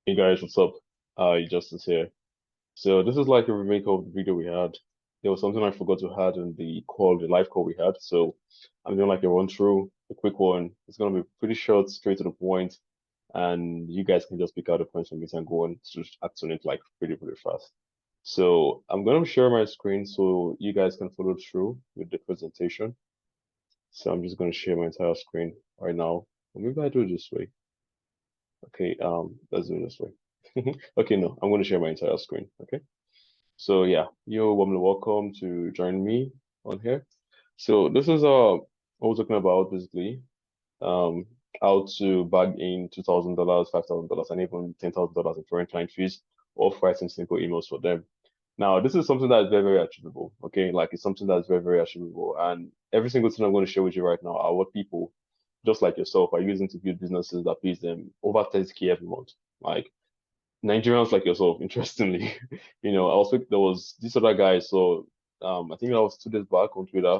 Hey guys, what's up? Justice here. So this is like a remake of the video we had. There was something I forgot to add in the live call we had. So I'm doing like a run through, a quick one. It's gonna be pretty short, straight to the point, and you guys can just pick out the points from it and go on to act on it like pretty fast. So I'm gonna share my screen so you guys can follow through with the presentation. So I'm just gonna share my entire screen right now. Or maybe I do it this way. Okay, let's do it this way. Okay, no, I'm going to share my entire screen. Okay, so yeah, you're warmly welcome to join me on here. So this is what we're talking about basically. Um, how to bag in $2,000, $5,000, and even $10,000 in foreign client fees, or writing simple emails for them. Now, this is something that is very achievable. Okay, like it's something that's very achievable, and every single thing I'm going to share with you right now are what people just like yourself are using to build businesses that pays them over 30K every month. Like Nigerians like yourself, interestingly. There was this other guy, so I think that was 2 days back on Twitter,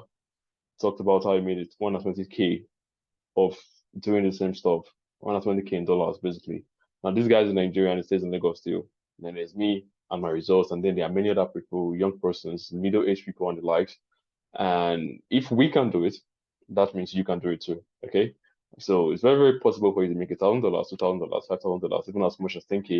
talked about how he made it 120K of doing the same stuff, 120K in dollars, basically. Now, this guy's in Nigeria and he stays in Lagos still. And then there's me and my results, and then there are many other people, young persons, middle-aged people and the likes. And if we can do it, that means you can do it too. Okay. So it's very possible for you to make $1,000, $2,000, $5,000, even as much as 10K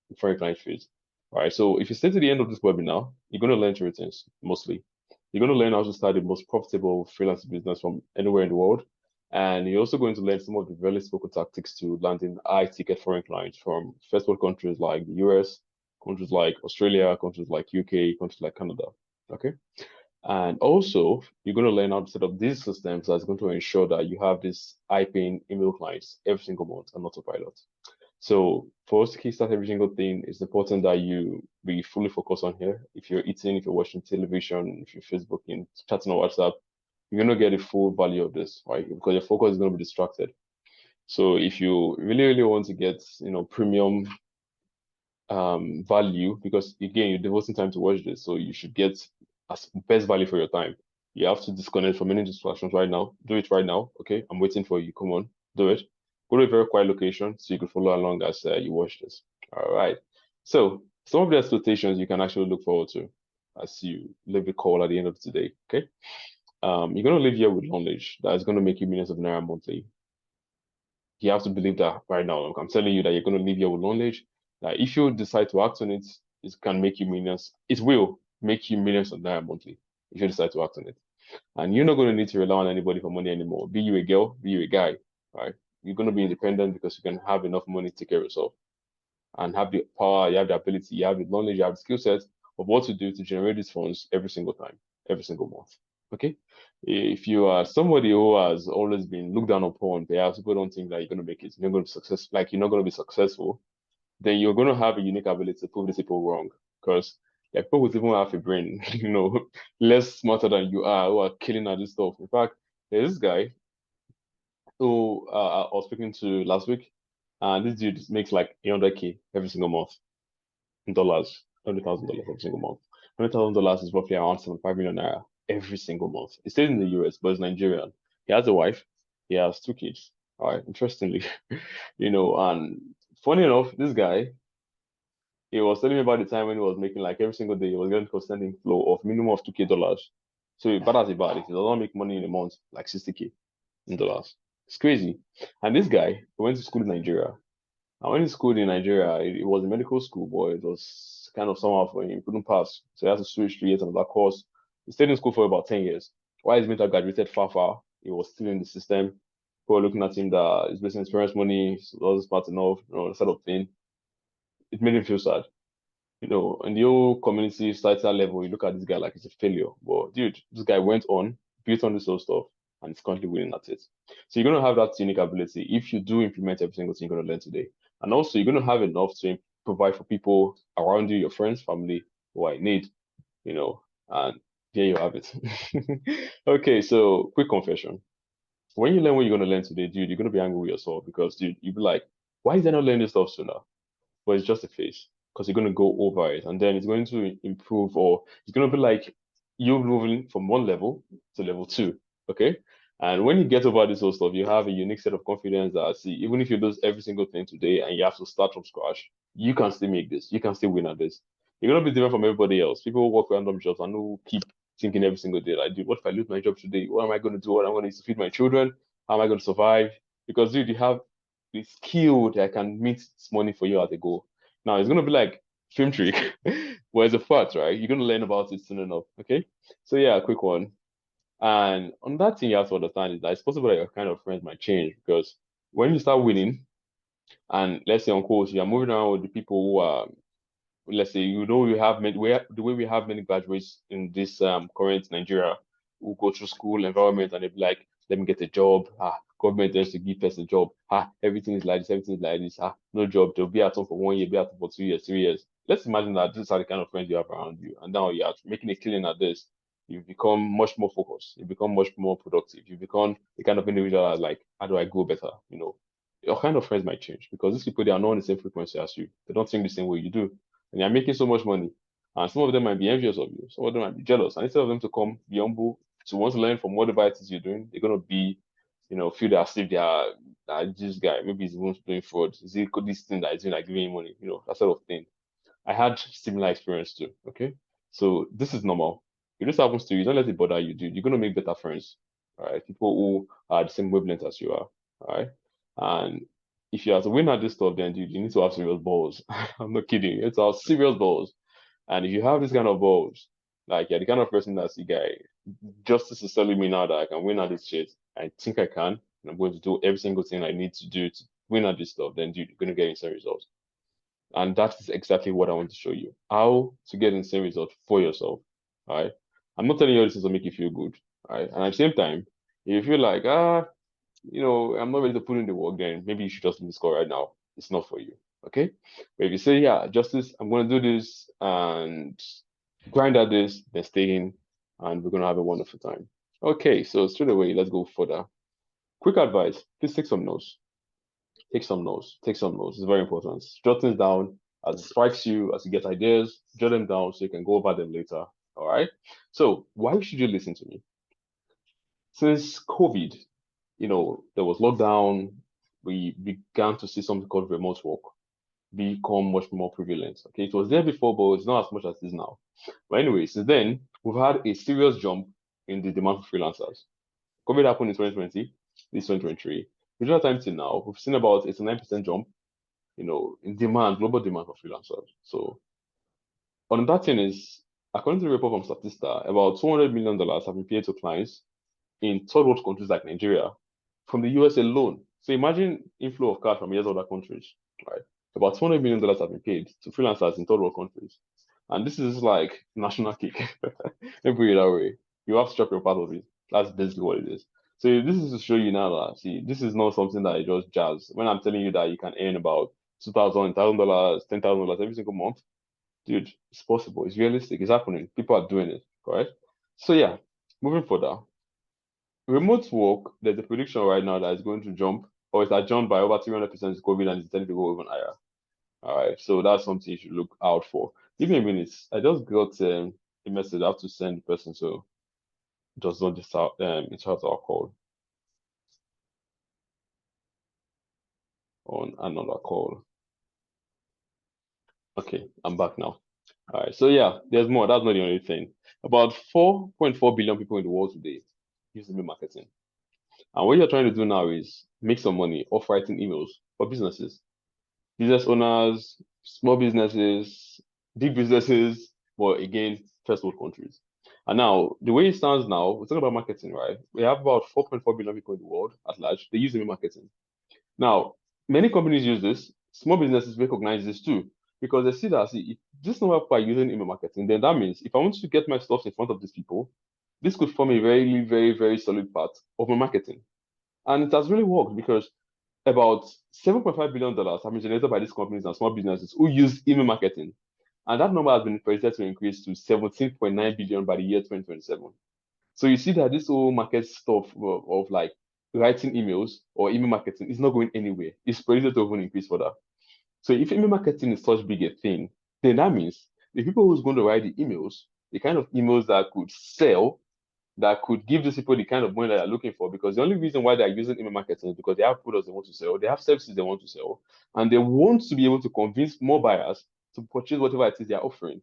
in foreign client fees. All right. So if you stay to the end of this webinar, you're going to learn three things mostly. You're going to learn how to start the most profitable freelance business from anywhere in the world. And you're also going to learn some of the very spoken tactics to landing high ticket foreign clients from first world countries like the US, countries like Australia, countries like UK, countries like Canada. Okay. And also, you're going to learn how to set up these systems that's going to ensure that you have this high-paying email clients every single month and autopilot. So for us to kickstart every single thing, it's important that you be fully focused on here. If you're eating, if you're watching television, if you're Facebooking, chatting on WhatsApp, you're going to get the full value of this, right? Because your focus is going to be distracted. So if you really want to get, premium value, because again, you're devoting time to watch this, so you should get as best value for your time. You have to disconnect from any distractions right now. Do it right now. Okay, I'm waiting for you. Come on, do it. Go to a very quiet location so you can follow along as you watch this. All right. So some of the expectations you can actually look forward to as you leave the call at the end of today. Okay. You're gonna live here with knowledge that is gonna make you millions of naira monthly. You have to believe that right now. I'm telling you that you're going to leave here with knowledge that if you decide to act on it, it can make you millions. It will make you millions of naira monthly if you decide to act on it. And you're not going to need to rely on anybody for money anymore. Be you a girl, be you a guy, right? You're going to be independent because you can have enough money to take care of yourself and have the power, you have the ability, you have the knowledge, you have the skill set of what to do to generate these funds every single time, every single month. Okay. If you are somebody who has always been looked down upon, perhaps people don't think that you're going to make it, you're not going to be successful, like you're not going to be successful, then you're going to have a unique ability to prove these people wrong. Because like people with even have a brain, less smarter than you are, who are killing at this stuff. In fact, there's this guy who I was speaking to last week, and this dude makes like 100K every single month in dollars, $100,000 every single month. $100,000 is roughly around 75 million naira every single month. He stays in the US, but he's Nigerian. He has a wife. He has 2 kids. All right, interestingly, and funny enough, this guy, he was telling me about the time when he was making like every single day, he was getting constant inflow of minimum of $2K. So bad as bad, if he does not make money in a month, like 60K in dollars. It's crazy. And this guy, he went to school in Nigeria. I went to school in Nigeria. It was a medical school, but it was kind of somehow for him. He couldn't pass. So he had to switch to yet another course. He stayed in school for about 10 years. While his mate had graduated far, he was still in the system. People were looking at him that he's wasting his parents' money, he wasn't smart enough, that sort of thing. It made him feel sad. In the whole community, societal level, you look at this guy like he's a failure. But dude, this guy went on, built on this whole stuff, and is currently winning at it. So you're going to have that unique ability if you do implement every single thing you're going to learn today. And also, you're going to have enough to provide for people around you, your friends, family, who are in need, and there you have it. Okay, so quick confession. When you learn what you're going to learn today, dude, you're going to be angry with yourself because, dude, you'll be like, why is I not learning this stuff sooner? But it's just a phase because you're going to go over it and then it's going to improve, or it's going to be like you moving from one level to level two. Okay. And when you get over this whole stuff, you have a unique set of confidence that, see, even if you do every single thing today and you have to start from scratch, you can still make this. You can still win at this. You're gonna be different from everybody else. People who work random jobs and who keep thinking every single day, like, dude, what if I lose my job today? What am I gonna do? What am I gonna use to feed my children? How am I gonna survive? Because, dude, you have the skill that can meet this money for you at the goal. Now it's gonna be like film trick, but it's a fact, right? You're gonna learn about it soon enough. Okay. So yeah, a quick one. And on that thing, you have to understand is that it's possible that your kind of friends might change because when you start winning, and let's say on course, you are moving around with the people who are, let's say, we have many, the way we have many graduates in this current Nigeria who go through school environment and they be like, let me get a job. Government tends to give us a job. Everything is like this, everything is like this. No job. They'll be at home for 1 year, be at home for 2 years, 3 years. Let's imagine that these are the kind of friends you have around you, and now you're making a killing at this. You become much more focused. You become much more productive. You become the kind of individual that's like, how do I go better? Your kind of friends might change because these people they are not on the same frequency as you. They don't think the same way you do and you're making so much money. And some of them might be envious of you. Some of them might be jealous. And instead of them to come be humble, to want to learn from whatever it is you're doing, they're gonna be, feel that as if they are this guy, maybe he's even doing fraud. Is he this thing that is doing like giving him money, that sort of thing. I had similar experience too. Okay. So this is normal. If this happens to you, don't let it bother you, dude. You're gonna make better friends. All right. People who are the same wavelength as you are. All right. And if you have to win at this stuff, then dude, you need to have serious balls. I'm not kidding. It's all serious balls. And if you have this kind of balls, like you're the kind of person that's the guy, justice is telling me now that I can win at this shit. I think I can. And I'm going to do every single thing I need to do to win at this stuff, then dude, you're gonna get instant results. And that is exactly what I want to show you. How to get insane results for yourself. All right. I'm not telling you all this is to make you feel good. All right. And at the same time, if you feel like, I'm not ready to put in the work, then maybe you should just leave the score right now. It's not for you. Okay. But if you say, yeah, Justice, I'm going to do this and grind at this, then stay in and we're going to have a wonderful time. Okay. So straight away, let's go further. Quick advice please take some notes. Take some notes. Take some notes. It's very important. Jot things down as it strikes you, as you get ideas, jot them down so you can go over them later. All right. So why should you listen to me? Since COVID, there was lockdown, we began to see something called remote work become much more prevalent. Okay, it was there before, but it's not as much as it is now. But anyway, since then, we've had a serious jump in the demand for freelancers. COVID happened in 2020, this 2023. Regional time till now, we've seen about 89% jump, in demand, global demand for freelancers. So on that thing is, according to the report from Statista, about $200 million have been paid to clients in third world countries like Nigeria from the US alone. So imagine inflow of cash from years other countries, right? About $200 million have been paid to freelancers in third world countries. And this is like national cake. Let me put it that way. You have to chop your part of it. That's basically what it is. So this is to show you now that see, this is not something that is just jazz. When I'm telling you that you can earn about $2,000, $1,000, $10,000 every single month, dude, it's possible. It's realistic. It's happening. People are doing it, correct? So yeah, moving further. Remote work, there's a prediction right now that it's going to jump, or it's jumped by over 300% this COVID and it's intended to go even higher. All right, so that's something you should look out for. Give me a minute. I just got a message I have to send the person so does not interrupt our call on another call. Okay, I'm back now. All right, so yeah, there's more. That's not the only thing. About 4.4 billion people in the world today use email marketing. And what you're trying to do now is make some money off writing emails for businesses. Business owners, small businesses, big businesses, but again, first world countries. And now, the way it stands now, we're talking about marketing, right? We have about 4.4 billion people in the world at large. They use email marketing. Now, many companies use this. Small businesses recognize this too, because they see that, if this number of people are using email marketing, then that means if I want to get my stuff in front of these people, this could form a very, very, very solid part of my marketing. And it has really worked because about $7.5 billion have been generated by these companies and small businesses who use email marketing. And that number has been projected to increase to 17.9 billion by the year 2027. So you see that this whole market stuff of like writing emails or email marketing is not going anywhere. It's projected to even increase further. So if email marketing is such big a thing, then that means the people who's going to write the emails, the kind of emails that could sell, that could give these people the kind of money that they're looking for, because the only reason why they're using email marketing is because they have products they want to sell, they have services they want to sell, and they want to be able to convince more buyers to purchase whatever it is they're offering.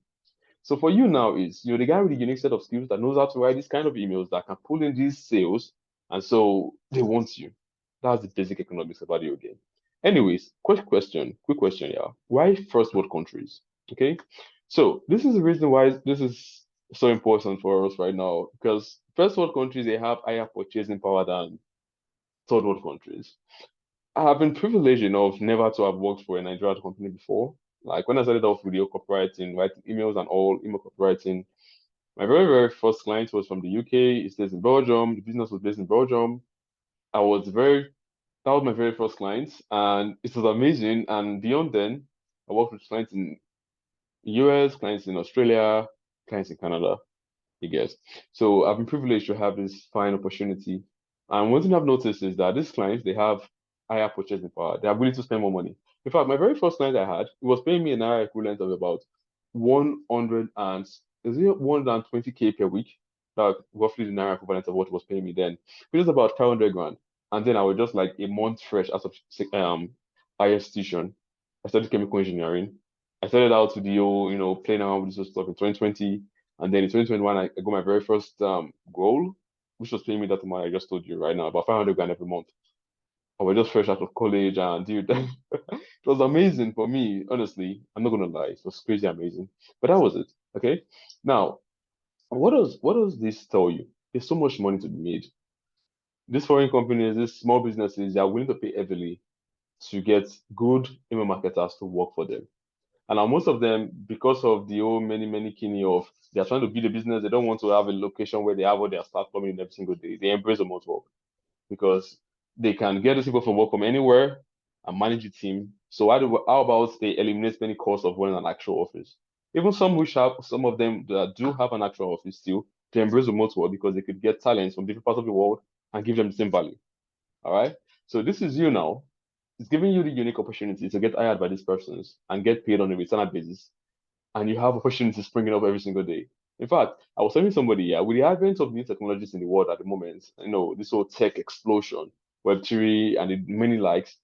So for you now is, the guy with the unique set of skills that knows how to write these kind of emails that can pull in these sales, and so they want you. That's the basic economics of audio game. Anyways, quick question, yeah. Why first world countries? Okay, so this is the reason why this is so important for us right now, because first world countries, they have higher purchasing power than third world countries. I have been privileged enough never to have worked for a Nigerian company before. Like when I started off video copywriting, writing emails and all, email copywriting, my very, very first client was from the UK. It stays in Belgium. The business was based in Belgium. I was very, that was my very first client, and it was amazing. And beyond then, I worked with clients in US, clients in Australia, clients in Canada, you guess. So I've been privileged to have this fine opportunity. And one thing I've noticed is that these clients, they have higher purchasing power. They are willing to spend more money. In fact, my very first client I had, it was paying me an hour equivalent of about 100 and is it 120K per week? Like roughly the naira equivalent of what it was paying me then, which is about 500 grand. And then I was just like a month fresh out of IS tuition. I studied chemical engineering. I started out with the whole, playing around with this stuff in 2020. And then in 2021, I got my very first goal, which was paying me that amount I just told you right now, about 500 grand every month. I was just fresh out of college, and dude, it was amazing for me. Honestly, I'm not gonna lie, it was crazy amazing. But that was it. Okay. Now, what does this tell you? There's so much money to be made. These foreign companies, these small businesses, they are willing to pay heavily to get good email marketers to work for them. And now most of them, because of the old many kidney of they're trying to build a business, they don't want to have a location where they have all their staff coming in every single day. They embrace remote work because they can get these people from work from anywhere and manage the team. So how about they eliminate many costs of running an actual office? Even some of them that do have an actual office still, to embrace remote work because they could get talents from different parts of the world and give them the same value. All right. So this is you now. It's giving you the unique opportunity to get hired by these persons and get paid on a return basis. And you have opportunities springing up every single day. In fact, I was telling somebody, yeah, with the advent of new technologies in the world at the moment, this whole tech explosion, Web3 and the many likes,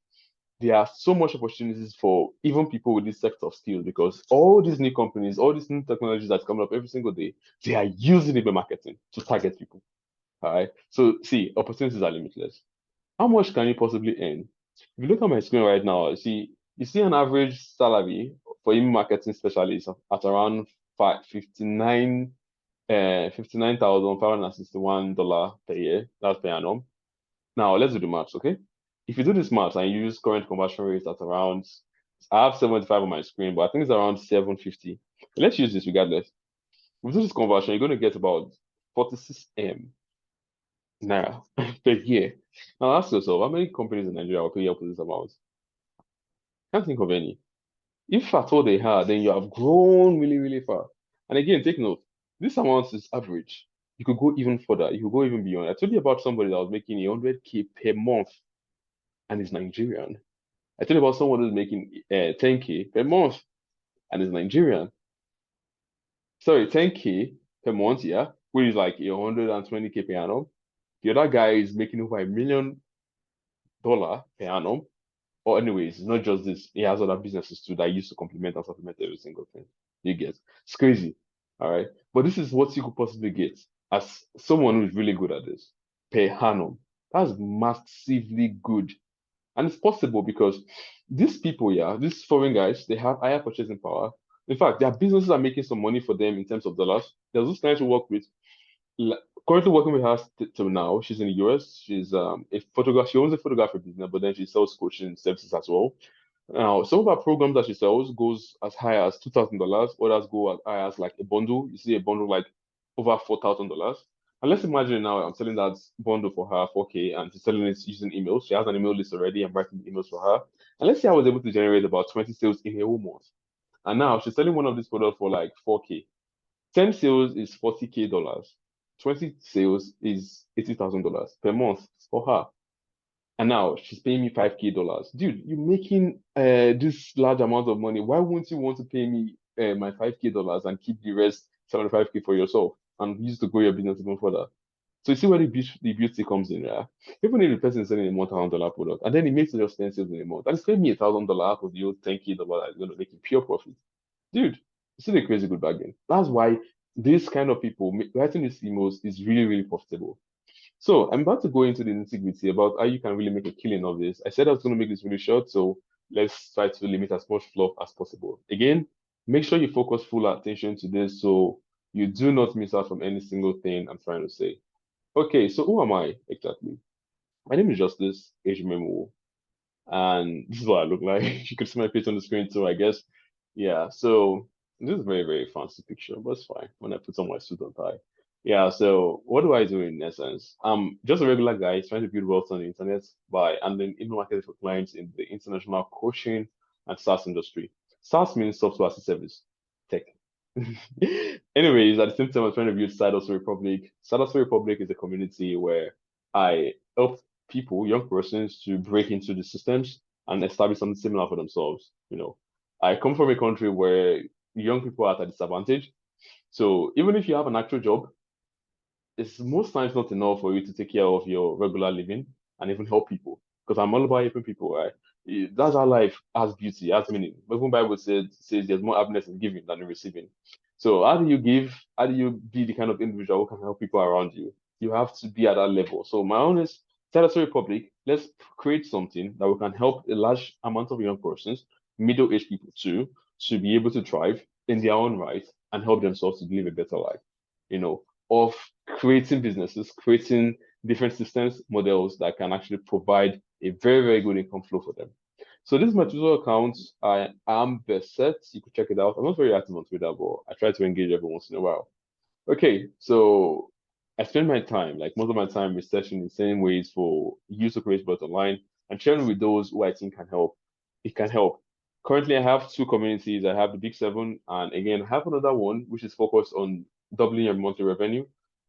there are so much opportunities for even people with this set of skills because all these new companies, all these new technologies that's coming up every single day, they are using email marketing to target people. All right. So see, opportunities are limitless. How much can you possibly earn? If you look at my screen right now, you see an average salary for email marketing specialist at around 59,561 dollars per year. That's per annum. Now let's do the maths, okay? If you do this maths and you use current conversion rates at around, I have 75 on my screen, but I think it's around 750. Let's use this regardless. If we do this conversion, you're going to get about 46 naira per year. Now ask yourself, how many companies in Nigeria will pay you up to this amount? Can't think of any. If at all they had, then you have grown really, really far. And again, take note, this amount is average. You could go even further. You could go even beyond. I told you about somebody that was making 100K per month and is Nigerian. I told you about someone who's making 10K per month and is Nigerian. Sorry, 10K per month, yeah, which is like 120K per annum. The other guy is making over $1 million per annum. Or anyways, it's not just this. He has other businesses too that used to complement and supplement every single thing. You get. It's crazy. All right. But this is what you could possibly get as someone who's really good at this per annum. That's massively good. And it's possible because these people, yeah, these foreign guys, they have higher purchasing power. In fact, their businesses are making some money for them in terms of dollars. There's this client to work with, currently working with her till now. She's in the US. She's a photographer. She owns a photography business, but then she sells coaching services as well. Now, some of our programs that she sells goes as high as $2,000. Others go as high as like a bundle. You see a bundle like over $4,000. And let's imagine now I'm selling that bundle for her 4K and she's selling it using emails. She has an email list already. I'm writing the emails for her. And let's say I was able to generate about 20 sales in a whole month. And now she's selling one of these products for like 4K. 10 sales is $40K. 20 sales is $80,000 per month for her. And now she's paying me $5K. Dude, you're making this large amount of money. Why wouldn't you want to pay me my $5K and keep the rest 75K for yourself and use to grow your business even further? So you see where the beauty comes in, yeah? Even if the person is selling a $1,000 product and then he makes just 10 sales in a month, and it's paying me $1,000 out of the old $10K that's going to make him pure profit. Dude, it's still a crazy good bargain. That's why this kind of people writing these emails is really, really profitable. So I'm about to go into the nitty-gritty about how you can really make a killing of this. I said I was going to make this really short, so let's try to limit as much fluff as possible. Again, make sure you focus full attention to this so you do not miss out from any single thing I'm trying to say. Okay, so who am I exactly? My name is Justice Ejimemu, and this is what I look like. You could see my face on the screen too, I guess. Yeah, so this is a very, very fancy picture, but it's fine when I put on my suit and tie. Yeah, so what do I do in essence? I'm just a regular guy trying to build wealth on the internet by handling email marketing for clients in the international coaching and SaaS industry. SaaS means software as a service, tech. Anyways, at the same time, I'm trying to build Side Hustle Republic. Side Hustle Republic is a community where I help people, young persons, to break into the systems and establish something similar for themselves. I come from a country where young people are at a disadvantage. So even if you have an actual job, it's most times not enough for you to take care of your regular living and even help people. Because I'm all about helping people, right? That's how life has beauty, has meaning. Even Bible says there's more happiness in giving than in receiving. So how do you give? How do you be the kind of individual who can help people around you? You have to be at that level. So my own is tell us Republic, let's create something that we can help a large amount of young persons, middle-aged people too, to be able to thrive in their own right and help themselves to live a better life. Of creating businesses, creating different systems, models that can actually provide a very, very good income flow for them. So this is my Twitter account. I am Beset. You can check it out. I'm not very active on Twitter, but I try to engage every once in a while. Okay, so I spend my time, like most of my time, researching the same ways for you to create wealth online and sharing with those who I think can help. It can help. Currently, I have two communities. I have the Big Seven, and again, I have another one which is focused on doubling your monthly revenue.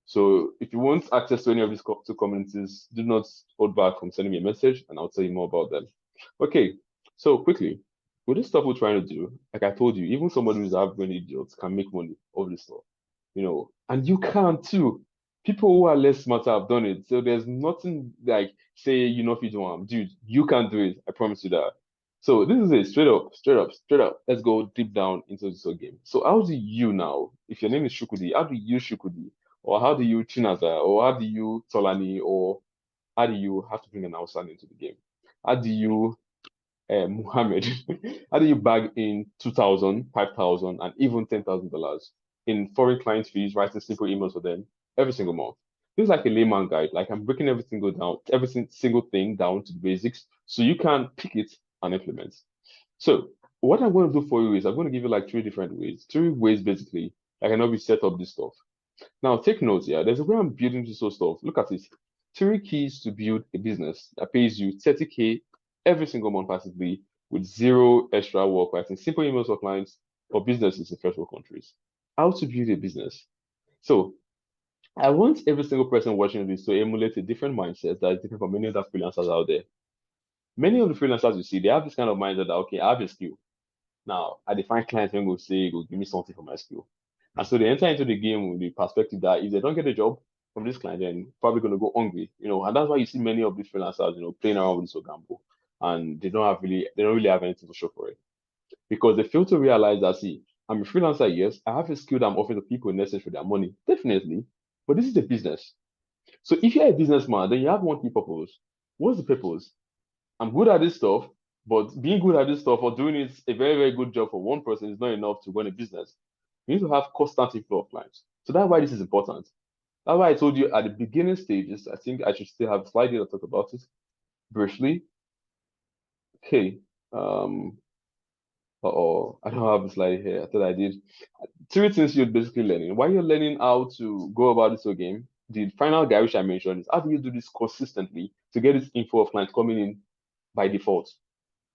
So if you want access to any of these two communities, do not hold back from sending me a message, and I'll tell you more about them. Okay, so quickly, with this stuff we're trying to do, like I told you, even somebody who's a brain idiot can make money over this stuff, and you can too. People who are less smart have done it. So there's nothing like say if you don't, dude, you can do it. I promise you that. So this is it, straight up, straight up, straight up. Let's go deep down into this whole game. So how do you now, if your name is Shukudi, how do you Shukudi? Or how do you Chinaza? Or how do you Tolani? Or how do you have to bring an outsider into the game? How do you Muhammad, how do you bag in 2,000, 5,000, and even $10,000 in foreign client fees, writing simple emails for them every single month? This is like a layman guide. Like I'm breaking every single thing down to the basics, so you can pick it and implement. So what I'm going to do for you is I'm going to give you like three ways basically. I can help you set up this stuff. Now take notes. Yeah, there's a way I'm building this whole stuff. Look at it. Three keys to build a business that pays you 30K every single month passively with zero extra work, writing simple emails for clients or businesses in first world countries. How to build a business. So I want every single person watching this to emulate a different mindset that is different from many other freelancers out there. Many of the freelancers you see, they have this kind of mindset that okay, I have a skill. Now I define clients when go say, go give me something for my skill. And so they enter into the game with the perspective that if they don't get a job from this client, then probably going to go hungry, and that's why you see many of these freelancers, playing around with this gamble, and they don't really have anything to show for it because they fail to realize that see, I'm a freelancer, yes, I have a skill that I'm offering to people in exchange for their money, definitely, but this is a business. So if you're a businessman, then you have one key purpose. What's the purpose? I'm good at this stuff, but being good at this stuff or doing it a very, very good job for one person is not enough to run a business. You need to have constant inflow of clients. So that's why this is important. That's why I told you at the beginning stages, I think I should still have a slide here to talk about it briefly. Okay. I don't have a slide here. I thought I did. Three things you're basically learning. While you're learning how to go about this whole game, the final guy which I mentioned is how do you do this consistently to get this info of clients coming in by default?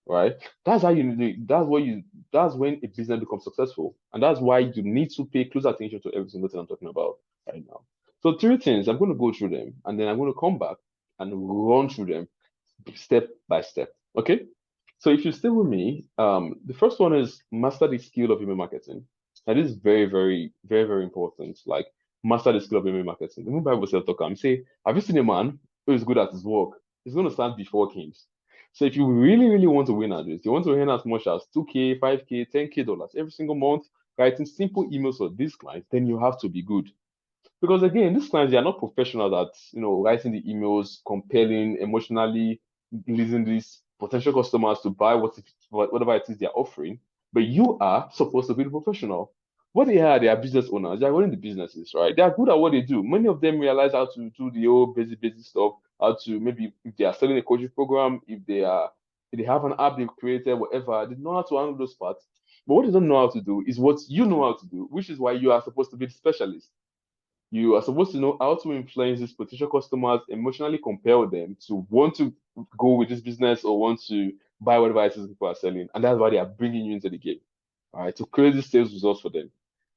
Right? That's how you do it. That's when a business becomes successful. And that's why you need to pay close attention to every single thing I'm talking about right now. So three things, I'm going to go through them and then I'm going to come back and run through them step by step. Okay? So if you stay with me, the first one is master the skill of email marketing. And this is very, very, very, very important. Like master the skill of email marketing. The Bible self-talk, I'm say, have you seen a man who is good at his work? He's going to stand before kings. So if you really, really want to win at this, you want to earn as much as 2K, 5K, $10K every single month, writing simple emails for these clients, then you have to be good. Because again, these clients, they are not professionals at, writing the emails, compelling, emotionally leading these potential customers to buy whatever it is they're offering. But you are supposed to be the professional. What they are business owners. They are running the businesses, right? They are good at what they do. Many of them realize how to do the old basic stuff, how to maybe if they are selling a coaching program, if they have an app they've created, whatever, they know how to handle those parts. But what they don't know how to do is what you know how to do, which is why you are supposed to be the specialist. You are supposed to know how to influence these potential customers, emotionally compel them to want to go with this business or want to buy whatever it is people are selling. And that's why they are bringing you into the game, all right, to create these sales results for them.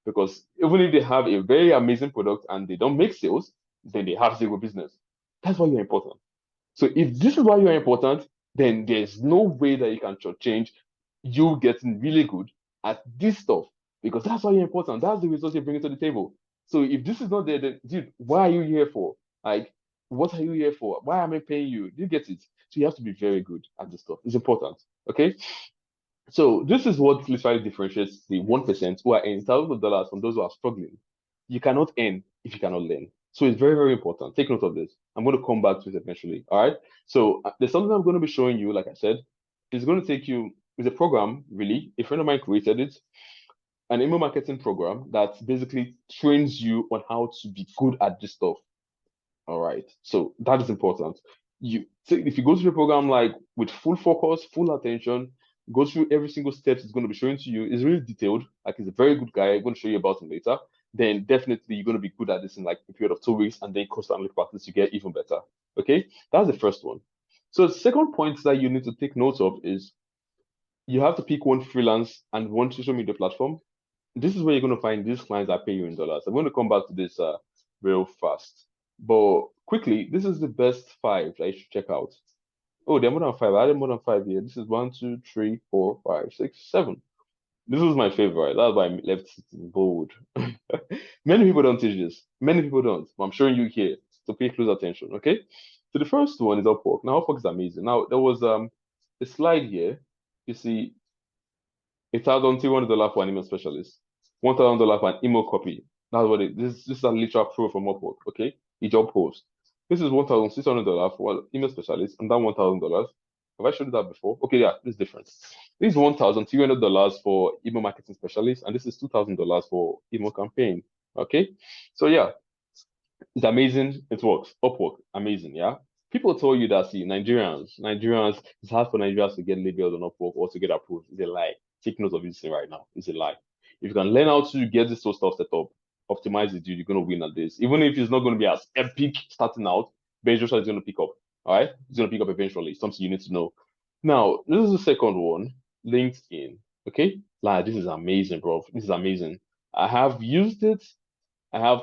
Because even if they have a very amazing product and they don't make sales, then they have zero business. That's why you're important. So if this is why you're important, then there's no way that you can change you getting really good at this stuff because that's why you're important. That's the results you're bringing to the table. So if this is not there, then dude, why are you here for? Like, what are you here for? Why am I paying you? You get it? So you have to be very good at this stuff. It's important. Okay. So this is what literally differentiates the 1% who are earning thousands of dollars from those who are struggling. You cannot earn if you cannot learn. So it's very, very important. Take note of this. I'm going to come back to it eventually. All right. So there's something I'm going to be showing you, like I said. It's going to take you, it's a program, really. A friend of mine created it, an email marketing program that basically trains you on how to be good at this stuff. All right. So that is important. If you go through the program like with full focus, full attention, go through every single step it's going to be showing to you. It's really detailed. Like he's a very good guy. I'm going to show you about him later. Then definitely you're going to be good at this in like a period of 2 weeks, and then constantly practice, you get even better. Okay, that's the first one. So the second point that you need to take note of is you have to pick one freelance and one social media platform. This is where you're going to find these clients that pay you in dollars. I'm going to come back to this real fast. But quickly, this is the best 5 that you should check out. Oh, there are more than 5. I added more than 5 here. This is 1, 2, 3, 4, 5, 6, 7. This is my favorite. That's why I left it in bold. Many people don't teach this. Many people don't. But I'm showing you here. So pay close attention, okay? So the first one is Upwork. Now Upwork is amazing. Now there was a slide here. You see $1,200 for an email specialist, $1,000 for an email copy. That's what it. This is a literal pro from Upwork. Okay, a job post. This is $1,600 for an email specialist, and that $1,000. Have I showed you that before? Okay, yeah, this is different. This is $1,300 for email marketing specialist, and this is $2,000 for email campaign. Okay, so yeah, it's amazing. It works. Upwork, amazing. Yeah. People tell you that see Nigerians, it's hard for Nigerians to get labeled on Upwork or to get approved. It's a lie. Take note of this right now. It's a lie. If you can learn how to get this sort of stuff set up, optimize it, dude, you're gonna win at this. Even if it's not gonna be as epic starting out, Ben Joshua is gonna pick up. All right, it's gonna pick up eventually. Something you need to know. Now, this is the second one, LinkedIn. Okay, like this is amazing, bro. This is amazing. I have used it. I have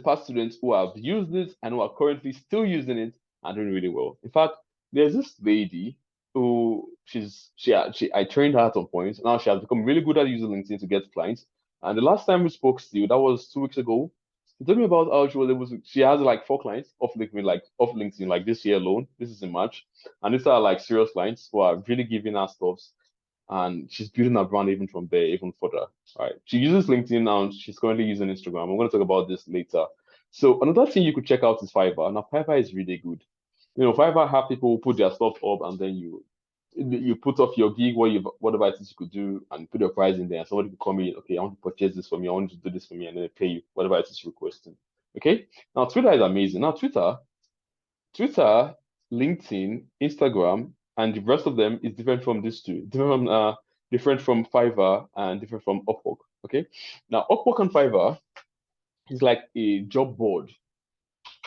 past students who have used it and who are currently still using it and doing really well. In fact, there's this lady who I trained her at some point. Now she has become really good at using LinkedIn to get clients. And the last time we spoke still, that was 2 weeks ago. She told me about how she was able to, she has like 4 clients off LinkedIn, like this year alone. This is in March. And these are like serious clients who are really giving her stuff, and she's building her brand even from there, even further. All right. She uses LinkedIn now. She's currently using Instagram. I'm going to talk about this later. So another thing you could check out is Fiverr. Now Fiverr is really good. Fiverr have people put their stuff up, and then you put off your gig, whatever it is you could do, and put your price in there. And somebody could come in, okay, I want to purchase this for me, I want you to do this for me, and then they pay you whatever it is you're requesting. Okay. Now Twitter is amazing. Now Twitter, LinkedIn, Instagram, and the rest of them is different from these two. Different from Fiverr and different from Upwork. Okay. Now Upwork and Fiverr is like a job board,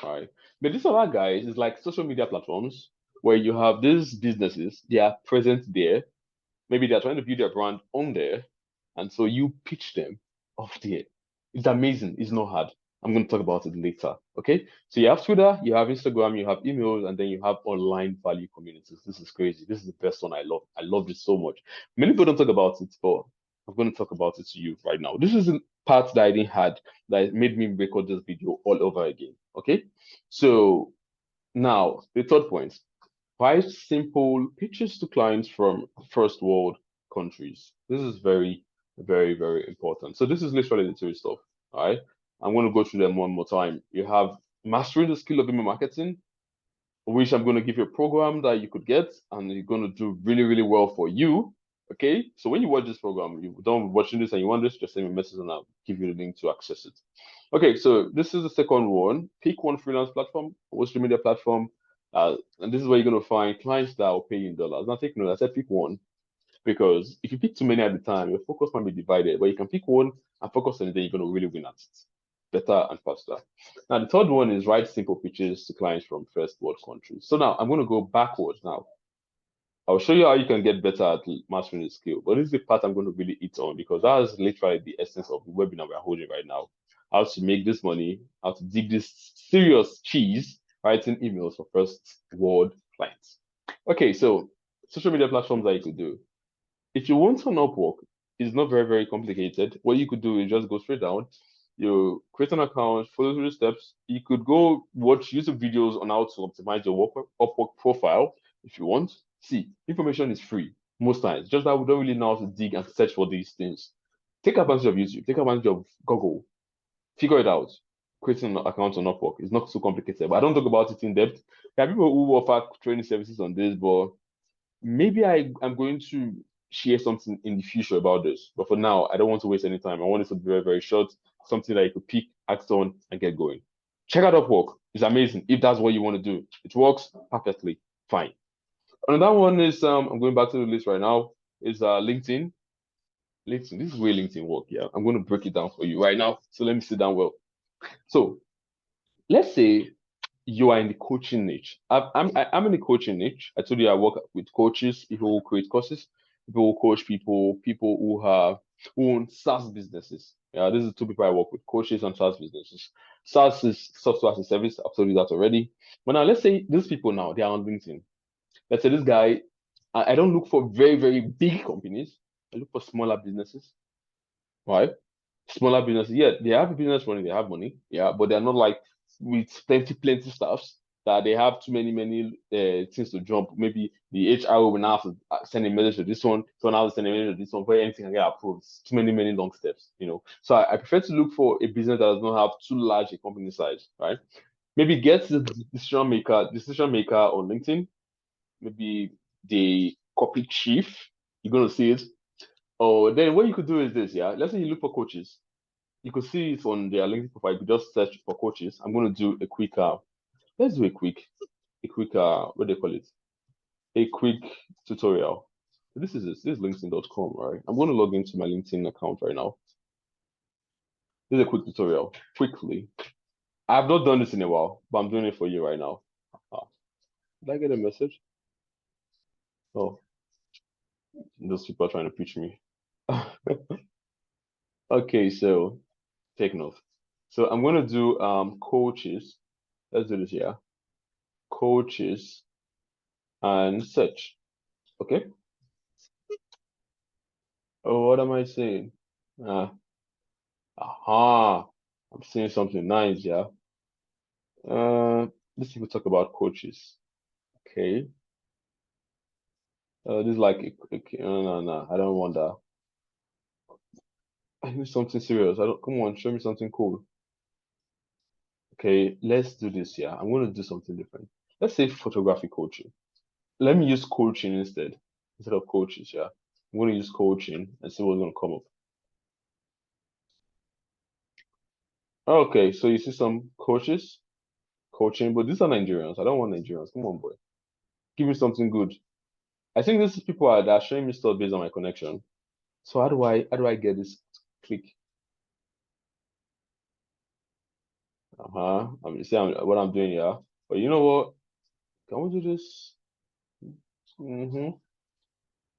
right? But this other guys is like social media platforms where you have these businesses, they are present there. Maybe they're trying to build their brand on there, and so you pitch them off there. It's amazing. It's not hard. I'm going to talk about it later. Okay. So you have Twitter, you have Instagram, you have emails, and then you have online value communities. This is crazy. This is the best one I love. I love this so much. Many people don't talk about it, but I'm going to talk about it to you right now. This is parts that I didn't had that made me record this video all over again. Okay, so now the third point: 5 simple pitches to clients from first world countries. This is very, very, very important. So this is literally the theory stuff. All right, I'm going to go through them one more time. You have mastering the skill of email marketing, which I'm going to give you a program that you could get, and you're going to do really, really well for you. Okay, so when you watch this program, you don't watching this and you want this, just send me a message and I'll give you the link to access it. Okay, so this is the second one. Pick one freelance platform, social media platform, and this is where you're going to find clients that will pay you in dollars. Now, take note, I said pick one because if you pick too many at the time, your focus might be divided. But you can pick one and focus on it, then you're going to really win at it better and faster. Now, the third one is write simple pitches to clients from first world countries. So now I'm going to go backwards now. I'll show you how you can get better at mastering the skill. But this is the part I'm going to really hit on because that's literally the essence of the webinar we're holding right now. How to make this money, how to dig this serious cheese, writing emails for first world clients. Okay, so social media platforms that you could do. If you want an Upwork, it's not very, very complicated. What you could do is just go straight down. You create an account, follow through the steps. You could go watch YouTube videos on how to optimize your Upwork profile if you want. See, information is free most times. Just that we don't really know how to dig and search for these things. Take advantage of YouTube. Take advantage of Google. Figure it out. Creating an account on Upwork is not so complicated. But I don't talk about it in depth. There are people who offer training services on this, but maybe I'm going to share something in the future about this. But for now, I don't want to waste any time. I want it to be very, very short, something that you could pick, act on, and get going. Check out Upwork. It's amazing if that's what you want to do. It works perfectly fine. Another one is I'm going back to the list right now, is LinkedIn. LinkedIn, this is where LinkedIn work, yeah. I'm going to break it down for you right now. So let me sit down well. So let's say you are in the coaching niche. I'm in the coaching niche. I told you I work with coaches, people who create courses, people who coach people, people who own SaaS businesses. Yeah, this is 2 people I work with, coaches and SaaS businesses. SaaS is software as a service. I've told you that already. But now let's say these people now they are on LinkedIn. Let's say this guy, I don't look for very, very big companies. I look for smaller businesses. Right? Smaller businesses, yeah, they have a business running, they have money, yeah, but they're not like with plenty staffs that they have too many things to jump. Maybe the HR will now have to send a message to this one, so now send a message to this one, where anything can get approved. It's too many long steps, you know. So I prefer to look for a business that does not have too large a company size, right? Maybe get the decision maker on LinkedIn. Maybe the copy chief. You're gonna see it. Oh, then what you could do is this, yeah. Let's say you look for coaches. You could see it on their LinkedIn profile. You could just search for coaches. I'm going to do a quick, let's do a quick, what do they call it? A quick tutorial. This is LinkedIn.com, right? I'm going to log into my LinkedIn account right now. This is a quick tutorial, quickly. I've not done this in a while, but I'm doing it for you right now. Did I get a message? Oh, those people are trying to pitch me. Okay, so take note. So I'm going to do coaches. Let's do this here. Coaches and search. Okay. Oh, what am I saying? Uh, aha. I'm saying something nice, yeah. Uh, let's people talk about coaches. Okay. This is like no. I don't want that. I need something serious. I don't. Come on, show me something cool. Okay, let's do this. Yeah, I'm going to do something different. Let's say photography coaching. Let me use coaching instead of coaches. Yeah, I'm going to use coaching and see what's going to come up. Okay, so you see some coaches coaching, but these are Nigerians. I don't want Nigerians. Come on, boy. Give me something good. I think these people that are showing me stuff based on my connection. So how do I get this click? I'm see what I'm doing here. But you know what? Can we do this? I'm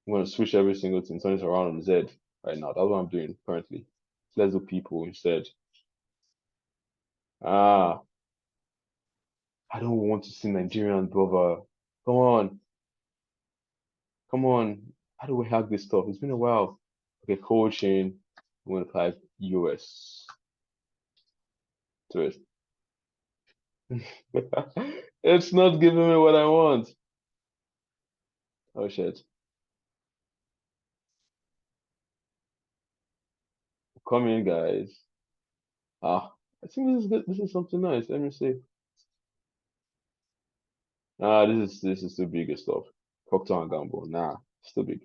gonna switch every single thing, turn it around on Z right now. That's what I'm doing currently. Let's do people instead. Ah, I don't want to see Nigerian brother. Come on, come on. How do we hack this stuff? It's been a while. Okay, coaching. I'm going to type US to it. It's not giving me what I want. Oh shit. Come in, guys. Ah, I think this is good. This is something nice. Let me see. Ah, this is too big and stuff. Procter and Gamble. Nah, it's too big.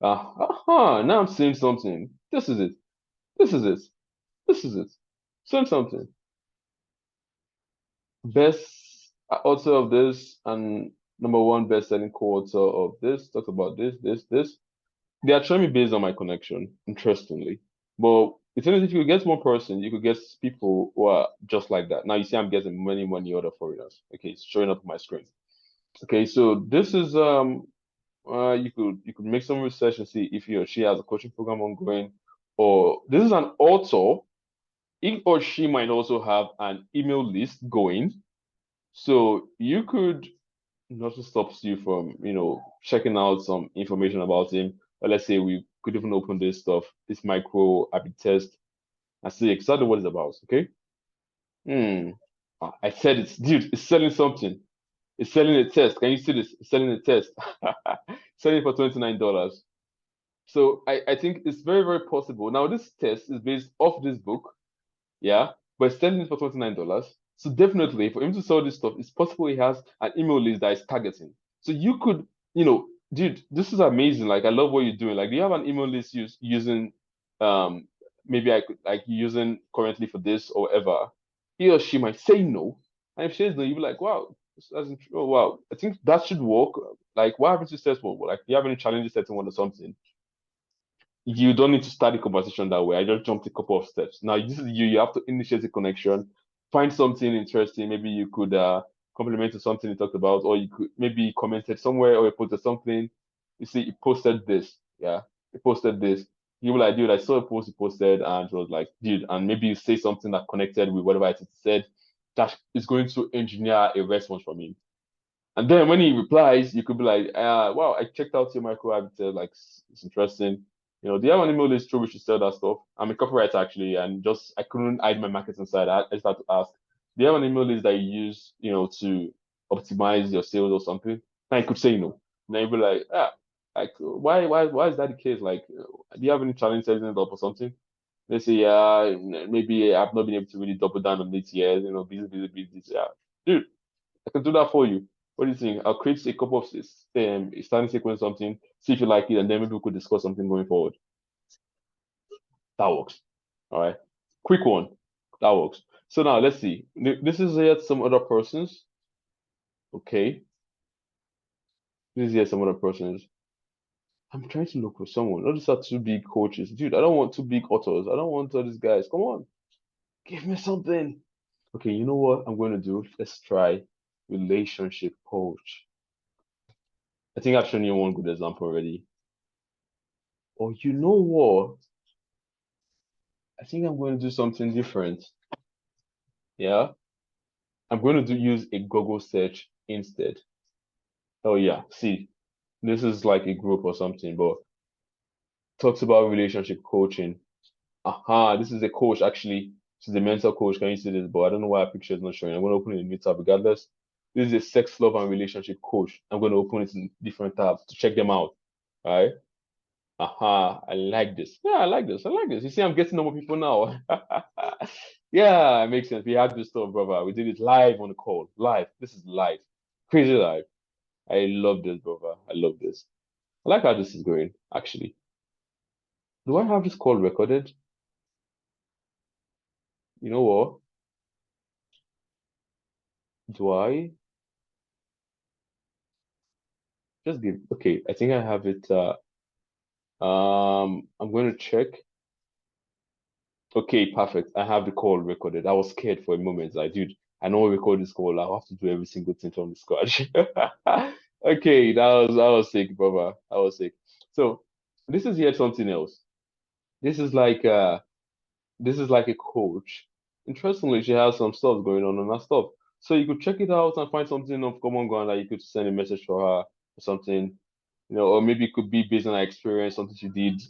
Now I'm seeing something. This is it. This is it. This is it. Seeing something. Best author of this and number one best-selling co-author of this. Talks about this. They are showing me based on my connection, interestingly. But the thing is, if you get one person, you could get people who are just like that. Now you see, I'm getting many other foreigners. Okay, it's showing up on my screen. Okay, so this is you could make some research and see if he or she has a coaching program ongoing, or this is an author. He or she might also have an email list going. So you could nothing stops you from, checking out some information about him. Or let's say we could even open this stuff, this micro ABI test, and see exactly what it's about. Okay. Hmm. I said it's dude, it's selling something. It's selling a test. Can you see this? It's selling a test. Selling for $29. So I think it's very possible. Now this test is based off this book, yeah, but it's selling it for $29. So definitely for him to sell this stuff, it's possible he has an email list that is targeting. So you could, dude, this is amazing. Like I love what you're doing. Like, do you have an email list using um maybe I could like using currently for this or ever? He or she might say no. And if she says no, you'll be like, wow, this doesn't oh wow. I think that should work. Like, what happens to successful? Like, do you have any challenges setting one or something? You don't need to start the conversation that way. I just jumped a couple of steps. Now this is you. You have to initiate a connection, find something interesting. Maybe you could compliment to something you talked about, or you could maybe you commented somewhere or you posted something. You see, you posted this. Yeah, you posted this. You were like, dude, I saw a post you posted, and it was like, dude, and maybe you say something that connected with whatever I said. That is going to engineer a response from him. And then when he replies, you could be like, wow, I checked out your micro habitat, like it's interesting. Do you have an email list through which you sell that stuff? I'm a copywriter actually, and just I couldn't hide my marketing side. I just had to ask, do you have an email list that you use, to optimize your sales or something? And I could say no. And then you'd be like, like why is that the case? Like, do you have any challenge setting it up or something? They say, yeah, maybe I've not been able to really double down on it yet. Busy. Yeah, dude, I can do that for you. What do you think? I'll create a couple of a starting sequence, something, see if you like it, and then maybe we could discuss something going forward. That works. All right. Quick one. That works. So now let's see. This is yet some other persons. Okay. This is yet some other persons. I'm trying to look for someone. Not just are two big coaches. Dude, I don't want two big authors. I don't want all these guys. Come on. Give me something. Okay, you know what I'm going to do? Let's try relationship coach. I think I've shown you one good example already. Or you know what? I think I'm going to do something different. Yeah. I'm going to use a Google search instead. Oh yeah. See, this is like a group or something, but talks about relationship coaching. Aha, this is a coach actually. She's a mental coach. Can you see this? But I don't know why a picture is not showing. I'm going to open it in new tab regardless. This is a sex, love, and relationship coach. I'm going to open it in different tabs to check them out. All right. Aha, I like this. Yeah, I like this. I like this. You see, I'm getting more people now. Yeah, it makes sense. We had this stuff, brother. We did it live on the call. Live. This is live. Crazy live. I love this, brother. I love this. I like how this is going, actually. Do I have this call recorded? You know what? Do I? Just give. Okay, I think I have it. I'm going to check. Okay, perfect. I have the call recorded. I was scared for a moment. Like, dude, I know we record this call. I have to do every single thing from the scratch. Okay, that was sick, brother. That was sick. So this is yet something else. This is like a coach. Interestingly, she has some stuff going on her stuff. So you could check it out and find something of common ground that you could send a message for her or something. or maybe it could be based on an experience, something she did,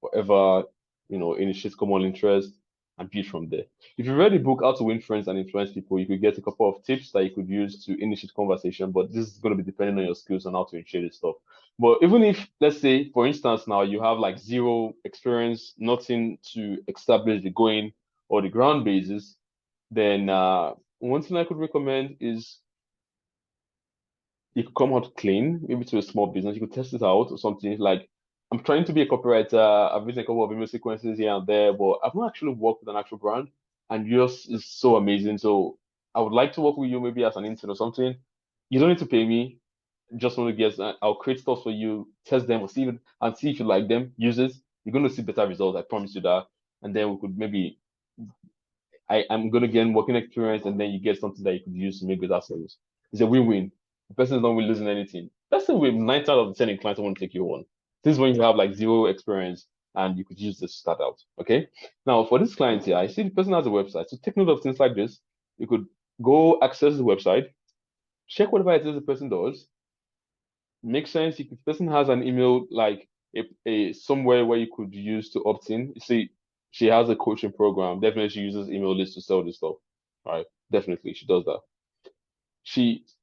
whatever, initiate common interest and build from there. If you read the book How to Win Friends and Influence People, you could get a couple of tips that you could use to initiate conversation, but this is going to be depending on your skills and how to initiate this stuff. But even if, let's say, for instance, now you have like zero experience, nothing to establish the going or the ground basis, then one thing I could recommend is you could come out clean, maybe to a small business. You could test it out or something. Like, I'm trying to be a copywriter. I've written a couple of email sequences here and there, but I've not actually worked with an actual brand. And yours is so amazing. So I would like to work with you maybe as an intern or something. You don't need to pay me. Just want to get, I'll create stuff for you, test them, or see it, and see if you like them. Use it. You're going to see better results. I promise you that. And then we could maybe, I'm going to gain working experience, and then you get something that you could use to make better sales. It's a win-win. The person is not really losing anything. That's the way 9 out of 10 clients want to take you on. This is when you have like zero experience and you could use this to start out. Okay. Now for this client here, I see the person has a website. So take note of things like this. You could go access the website, check whatever it is the person does. Makes sense. If the person has an email like a somewhere where you could use to opt in. You see, she has a coaching program. Definitely she uses email lists to sell this stuff. Right. Definitely she does that.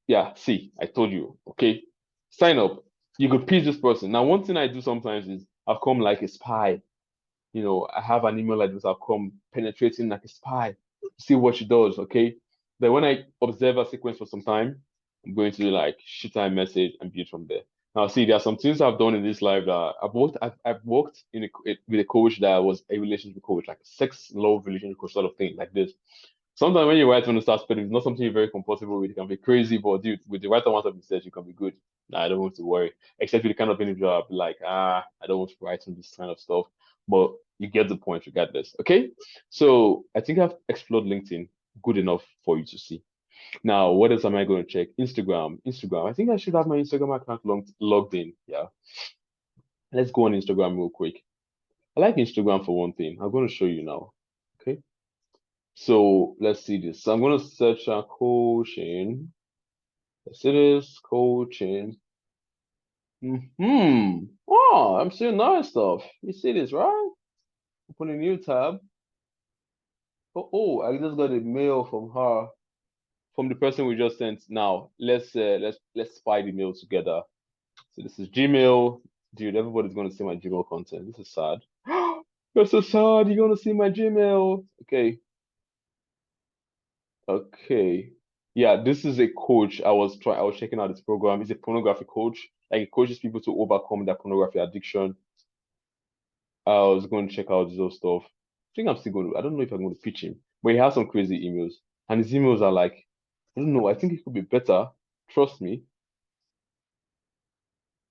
Yeah, see, I told you, okay? Sign up. You could pitch this person. Now, one thing I do sometimes is I've come like a spy. I have an email like this, I'll come penetrating like a spy, see what she does, okay? Then when I observe a sequence for some time, I'm going to like shoot her a message and build from there. Now, see, there are some things I've done in this life that I've worked with a coach that was a relationship coach, like a sex love relationship coach sort of thing, like this. Sometimes when you write on the start spelling, it's not something you're very comfortable with. It can be crazy, but dude, with the right amount of research, you can be good. Nah, I don't want to worry. Except with the kind of individual I'll be like, I don't want to write on this kind of stuff. But you get the point regardless. Okay. So I think I've explored LinkedIn good enough for you to see. Now, what else am I going to check? Instagram. Instagram. I think I should have my Instagram account logged in. Yeah. Let's go on Instagram real quick. I like Instagram for one thing. I'm going to show you now. Okay. So let's see this. So I'm going to search coaching. Let's see this coaching. Oh, I'm seeing nice stuff. You see this, right? Open a new tab. Oh, I just got a mail from her, from the person we just sent. Now let's spy the mail together. So this is Gmail. Dude, everybody's gonna see my Gmail content. This is sad. You're so sad. You're gonna see my Gmail. Okay. Okay. Yeah, this is a coach. I was checking out this program. He's a pornography coach. Like he coaches people to overcome their pornography addiction. I was going to check out those stuff. I think I'm still going to, I don't know if I'm going to pitch him, but he has some crazy emails. And his emails are like, I don't know, I think it could be better. Trust me.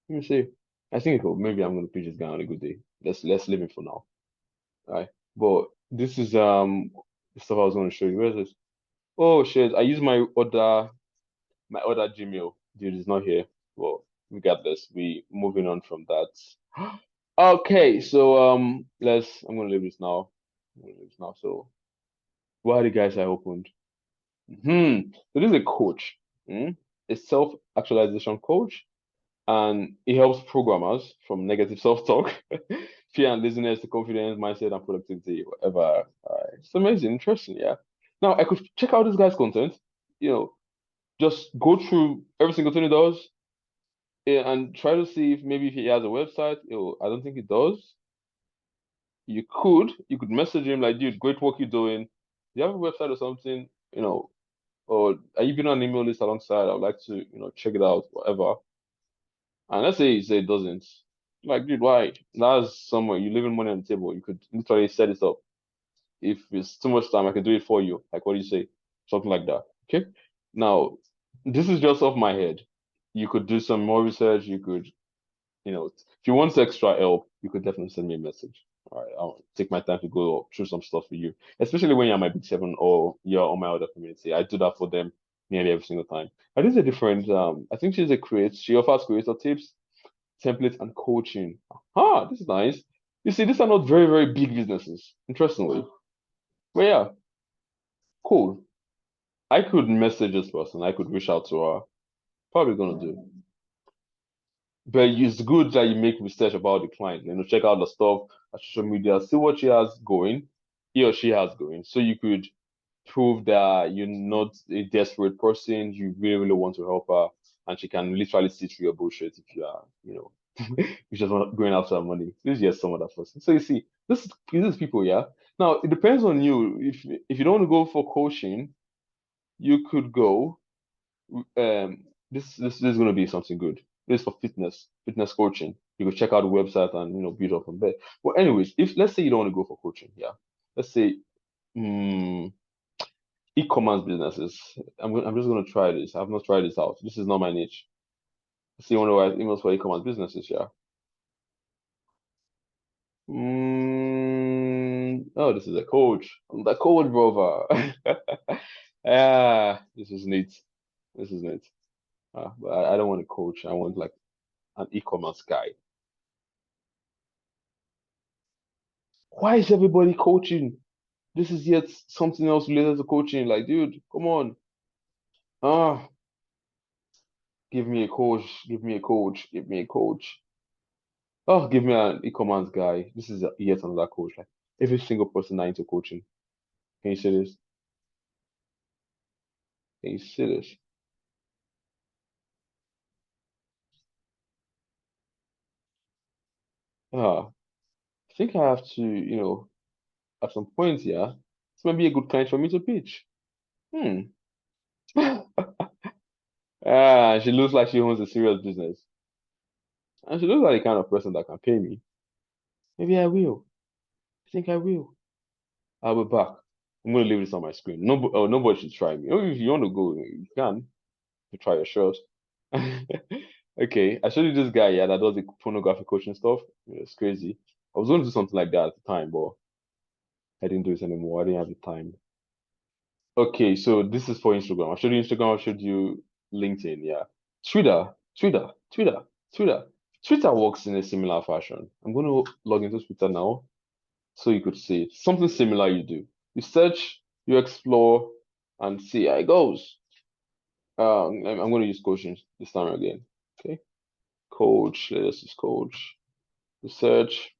Let me see. I think it could, maybe I'm going to pitch this guy on a good day. Let's leave him for now. All right. But this is the stuff I was going to show you. Where's this? Oh shit. I use my other Gmail. Dude is not here. Well, regardless, we moving on from that. Okay, so I'm gonna leave this now. I'm gonna leave this now. So what are the guys I opened? So this is a coach, a self-actualization coach, and it helps programmers from negative self-talk, fear and laziness to confidence, mindset, and productivity, whatever. It's amazing, interesting, yeah. Now I could check out this guy's content, you know, just go through every single thing he does, yeah, and try to see if maybe if he has a website. I don't think he does. You could message him like, dude, great work you're doing. Do you have a website or something? Or are you been on an email list alongside? I would like to, check it out, whatever. And let's say he say it doesn't. Like, dude, why? That's somewhere you're leaving money on the table. You could literally set it up. If it's too much time, I can do it for you. Like, what do you say? Something like that. Okay. Now, this is just off my head. You could do some more research. You could if you want extra help, you could definitely send me a message. All right, I'll take my time to go through some stuff for you, especially when you're my Big Seven or you're on my other community. I do that for them nearly every single time. I think a different. I think she's a create. She offers creator tips, templates, and coaching. This is nice. You see, these are not very, very big businesses, interestingly. But yeah, cool. I could message this person. I could reach out to her. Probably gonna do. But it's good that you make research about the client. Check out the stuff on social media, see what she has going, he or she has going, so you could prove that you're not a desperate person. You really, really want to help her, and she can literally see through your bullshit if you are, you're just not going after her money. This is just some other person. So you see, this is people, yeah. Now it depends on you. If you don't want to go for coaching, you could go. This is going to be something good. This is for fitness coaching. You could check out the website and build up from there. But anyways, if let's say you don't want to go for coaching, yeah. Let's say mm, e-commerce businesses. I'm just gonna try this. I've not tried this out. This is not my niche. See one of our emails for e-commerce businesses, yeah. Oh, this is a coach. I'm the coach, brother. Yeah, this is neat. This is neat. But I don't want a coach. I want like an e-commerce guy. Why is everybody coaching? This is yet something else related to coaching. Like, dude, come on. Ah, give me a coach. Give me a coach. Give me a coach. Oh, give me an e-commerce guy. This is yet another coach. Like every single person I into coaching. Can you see this? Can you see this? Ah, I think I have to, at some point, yeah, this might be a good client for me to pitch. Hmm. She looks like she owns a serious business. And she looks like the kind of person that can pay me. Maybe I will. I think I will. I'll be back. I'm gonna leave this on my screen. Nobody should try me. If you want to go, you can to try your shot. Okay, I showed you this guy, yeah, that does the pornography coaching stuff. It's crazy. I was going to do something like that at the time, but I didn't do it anymore. I didn't have the time. Okay, so this is for Instagram. I showed you Instagram, I showed you LinkedIn, yeah. Twitter, Twitter, Twitter, Twitter. Twitter works in a similar fashion. I'm going to log into Twitter now so you could see it. Something similar you do. You search, you explore, and see how it goes. I'm going to use coaching this time again. Okay, coach. Let's use coach. Research.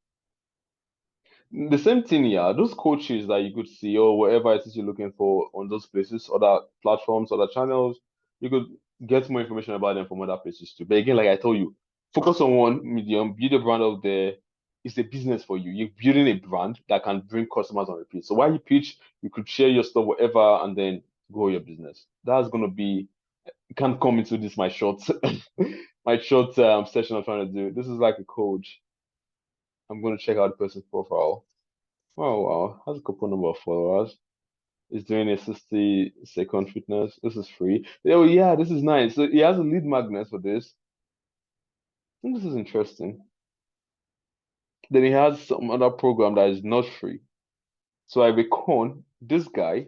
The same thing, yeah. Those coaches that you could see or whatever it is you're looking for on those places, other platforms, other channels, you could get more information about them from other places too. But again, like I told you, focus on one medium, build a brand out there. It's a business for you. You're building a brand that can bring customers on repeat. So while you pitch, you could share your stuff, whatever, and then grow your business. That's gonna be. You can't come into this my short, my short session I'm trying to do. This is like a coach. I'm gonna check out the person's profile. Oh wow, has a couple number of followers. Is doing a 60-second fitness. This is free. Oh yeah, this is nice. So he has a lead magnet for this. I think this is interesting. Then he has some other program that is not free. So I reckon this guy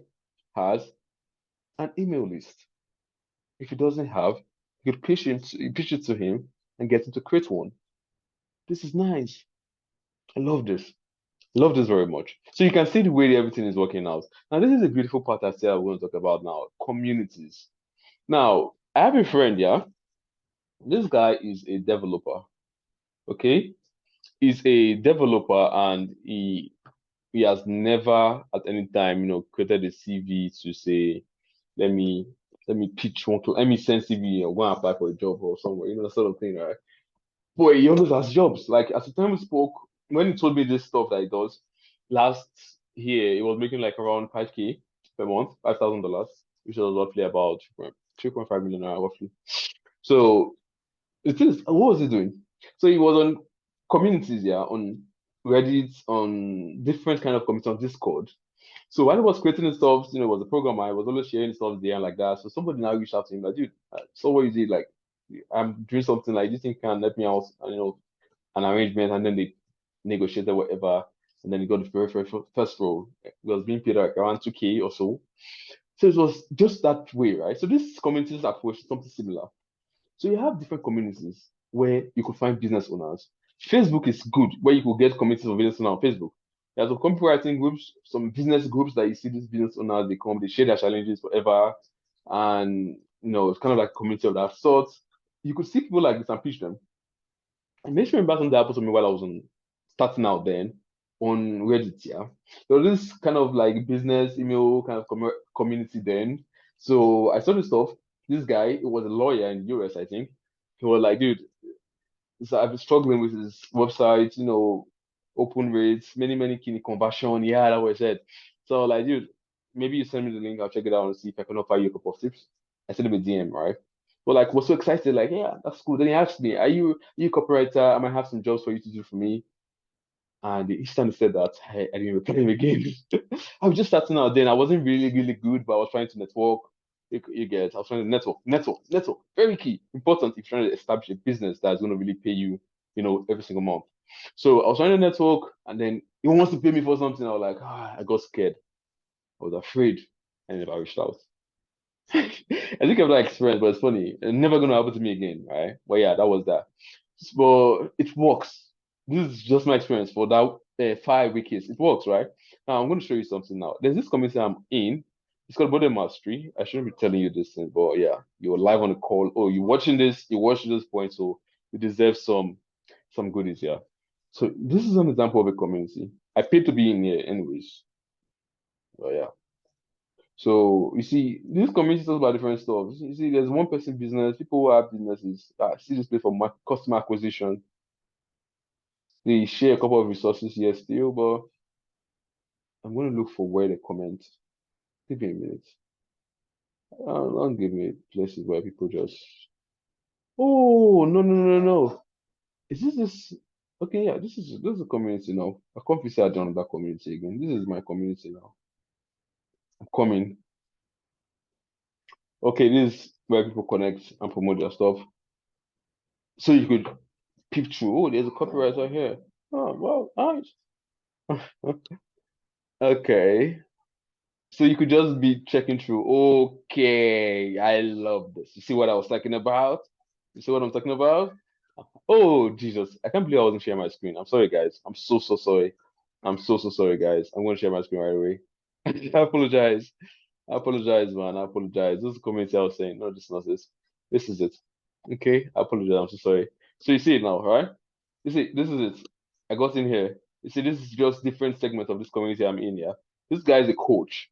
has an email list. If he doesn't have, you could pitch it to him and get him to create one. This is nice. I love this. Love this very much. So you can see the way everything is working out. Now, this is a beautiful part I say I want to talk about now, communities. Now, I have a friend, yeah. This guy is a developer, okay? He's a developer and he has never at any time, created a CV to say, let me pitch one to let me send CV or go and apply for a job or somewhere, that sort of thing, right? But he always has jobs. Like at the time we spoke, when he told me this stuff that he does last year, he was making like around 5K per month, $5,000, which was roughly about 3.5 million roughly. So it is what was he doing? So he was on communities, yeah, on Reddit, on different kind of communities on Discord. So while he was creating his stuff, it was a programmer, I was always sharing stuff there and like that. So somebody now reached out to him like, dude, so what is it like? I'm doing something like this thing can help me out, and an arrangement, and then they negotiated whatever, and then he got the first role. It was being paid like around 2K or so. So it was just that way, right? So this communities approach is something similar. So you have different communities where you could find business owners. Facebook is good, where you could get communities of business owners on Facebook. There's some copywriting groups, some business groups that you see these business owners, they come, they share their challenges forever. And it's kind of like a community of that sort. You could see people like this and pitch them. I mentioned back something that happened to me while I was starting out then on Reddit, yeah. There was this kind of like business email kind of community then. So I saw this stuff. This guy, it was a lawyer in the US, I think. He was like, dude, so I've been struggling with his website, open rates, many key conversion. Yeah, that was it. So like, dude, maybe you send me the link, I'll check it out and see if I can offer you a couple of tips. I sent him a DM, right? But like, was so excited, like, yeah, that's cool. Then he asked me, are you a copywriter? I might have some jobs for you to do for me. And each time he said that, I didn't reply him again. I was just starting out then. I wasn't really good, but I was trying to network. You get, I was trying to network. Very key, important if you're trying to establish a business that's going to really pay you, every single month. So I was trying to network, and then he wants to pay me for something. I was like, I got scared. I was afraid. I never reached out. I think I've that experience, but it's funny. It's never gonna happen to me again, right? But yeah, that was that. But it works. This is just my experience for that 5 week case. It works, right? Now I'm going to show you something now. There's this community I'm in. It's called Body Mastery. I shouldn't be telling you this thing, but yeah, you're live on the call. Oh, you're watching this. You're watching this point, so you deserve some goodies here. So this is an example of a community. I paid to be in here, anyways. But yeah. So you see, this community talks about different stuff. You see, there's one person business, people who have businesses. See this place for customer acquisition. They share a couple of resources here still, but I'm going to look for where they comment. Give me a minute. Don't give me places where people just. Oh no no no no! Is this? Okay, yeah, this is a community now. I can't be sad on that community again. This is my community now. I'm coming. Okay, this is where people connect and promote their stuff. So you could peep through. Oh, there's a copywriter here. Oh, wow, nice. Okay. So you could just be checking through. Okay, I love this. You see what I was talking about? You see what I'm talking about? Oh, Jesus. I can't believe I wasn't sharing my screen. I'm sorry, guys. I'm so sorry. I'm so sorry, guys. I'm going to share my screen right away. I apologize. I apologize, man. I apologize. This is the community I was saying. No, this is not this. This is it. Okay, I apologize. I'm so sorry. So you see it now, right? You see, this is it. I got in here. You see, this is just different segment of this community I'm in, yeah. This guy is a coach.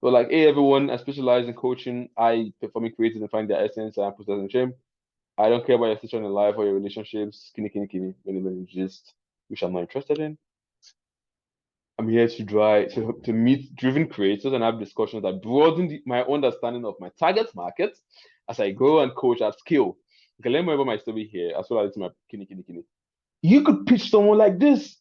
So like, hey everyone, I specialize in coaching. I performing creative and find their essence and process and shame. I don't care about your situation in life or your relationships. Many gist, which I'm not interested in. I'm here to to meet driven creators and have discussions that broaden my understanding of my target market as I grow and coach at scale. You can learn more about my story here as well as my kini. You could pitch someone like this.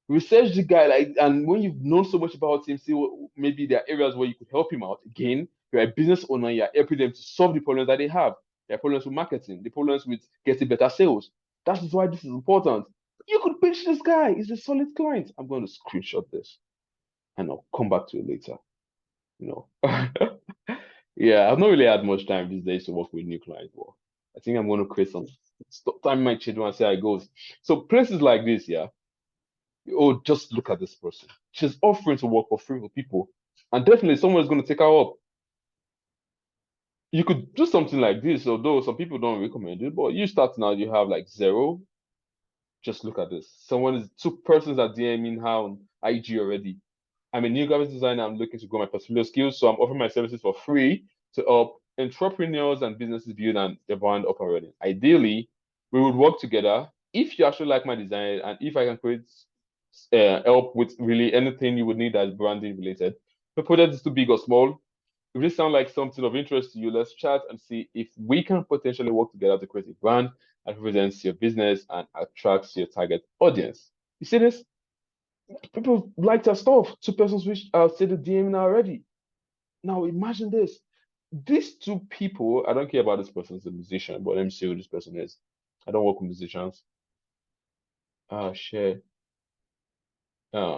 Research the guy, like, and when you've known so much about him, see what maybe there are areas where you could help him out. Again, you're a business owner, you're helping them to solve the problems that they have. Their problems with marketing, the problems with getting better sales. That is why this is important. You could pitch this guy. He's a solid client. I'm going to screenshot this and I'll come back to it later. You know. Yeah, I've not really had much time these days to work with new clients, but I think I'm going to create some time my schedule and see how it goes. So places like this, yeah. Oh, just look at this person. She's offering to work for free for people, and definitely someone is going to take her up. You could do something like this, although some people don't recommend it. But you start now, you have like zero. Just look at this. Someone is 2 persons are DMing her on IG already. I'm a new graphic designer. I'm looking to grow my portfolio skills, so I'm offering my services for free to help entrepreneurs and businesses build their brand up and running. Ideally, we would work together if you actually like my design and if I can create help with really anything you would need that's branding related. The project is too big or small. If this sounds like something of interest to you, let's chat and see if we can potentially work together to create a brand that represents your business and attracts your target audience. You see this? People like their stuff. 2 persons which say the DM now already. Now imagine this. These 2 people, I don't care about this person as a musician, but let me see who this person is. I don't work with musicians. Share.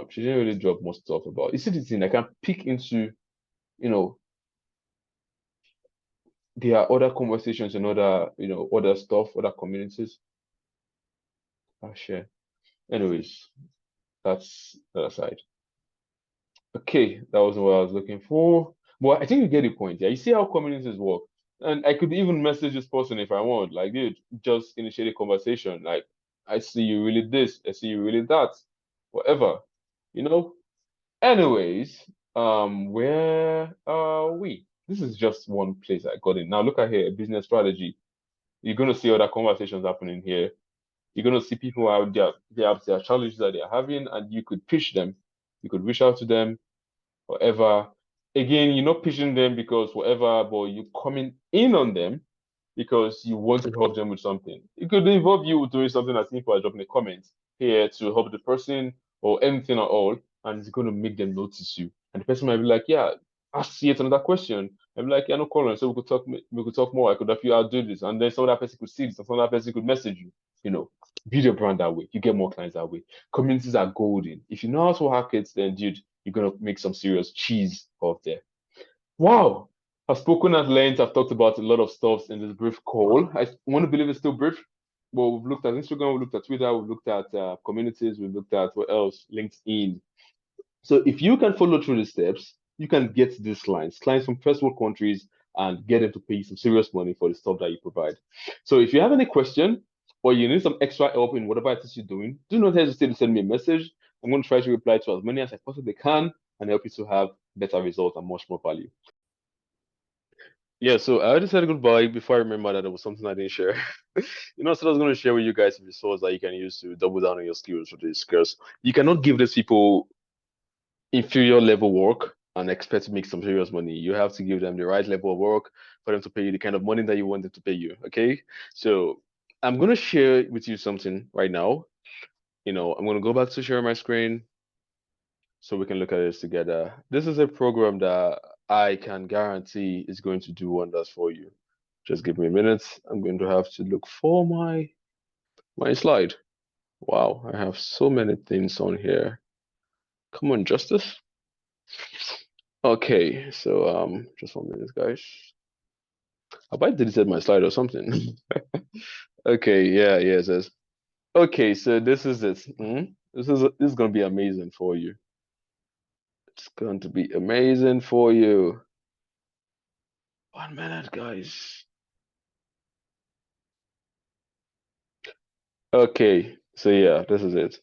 She didn't really drop much stuff about. You see the thing, I can peek into, you know, there are other conversations and other stuff, other communities. Share. Anyways, that's the other side. Okay, that was what I was looking for. But I think you get the point. Yeah, you see how communities work. And I could even message this person if I want. Like, dude, just initiate a conversation. Like, I see you really this. I see you really that. Whatever. You know? Anyways, where are we? This is just one place I got in. Now look at here, business strategy. You're gonna see other conversations happening here. You're gonna see people out there, they have their challenges that they're having, and you could pitch them. You could reach out to them, whatever. Again, you're not pitching them because whatever, but you're coming in on them because you want to help them with something. It could involve you doing something as simple as dropping a comment here to help the person or anything at all, and it's going to make them notice you. And the person might be like, "Yeah, ask yet another question." I'm like, "Yeah, no problem." So we could talk more. I could help you out do this, and then some other person could see this, and some other person could message you. You know, build your brand that way. You get more clients that way. Communities are golden. If you know how to hack it, then dude, you're gonna make some serious cheese off there. Wow. I've spoken at length. I've talked about a lot of stuff in this brief call. I want to believe it's still brief. Well, we've looked at Instagram, we've looked at Twitter, we've looked at communities, we've looked at what else? LinkedIn. So if you can follow through the steps, you can get these clients from first world countries, and get them to pay you some serious money for the stuff that you provide. So if you have any question or you need some extra help in whatever it is you're doing, do not hesitate to send me a message. I'm going to try to reply to as many as I possibly can and help you to have better results and much more value. Yeah, so I already said goodbye before I remember that there was something I didn't share. So I was going to share with you guys a resource that you can use to double down on your skills for this, because you cannot give these people inferior level work and expect to make some serious money. You have to give them the right level of work for them to pay you the kind of money that you want them to pay you. Okay. So I'm going to share with you something right now. I'm going to go back to share my screen so we can look at this together. This is a program that I can guarantee is going to do wonders for you. Just give me a minute. I'm going to have to look for my slide. Wow, I have so many things on here. Come on, Justice. Okay, so just 1 minute, guys. Have I deleted my slide or something? Okay, yeah, it says. Okay, so this is it. This is gonna be amazing for you. It's going to be amazing for you. 1 minute, guys. Okay, so yeah, this is it.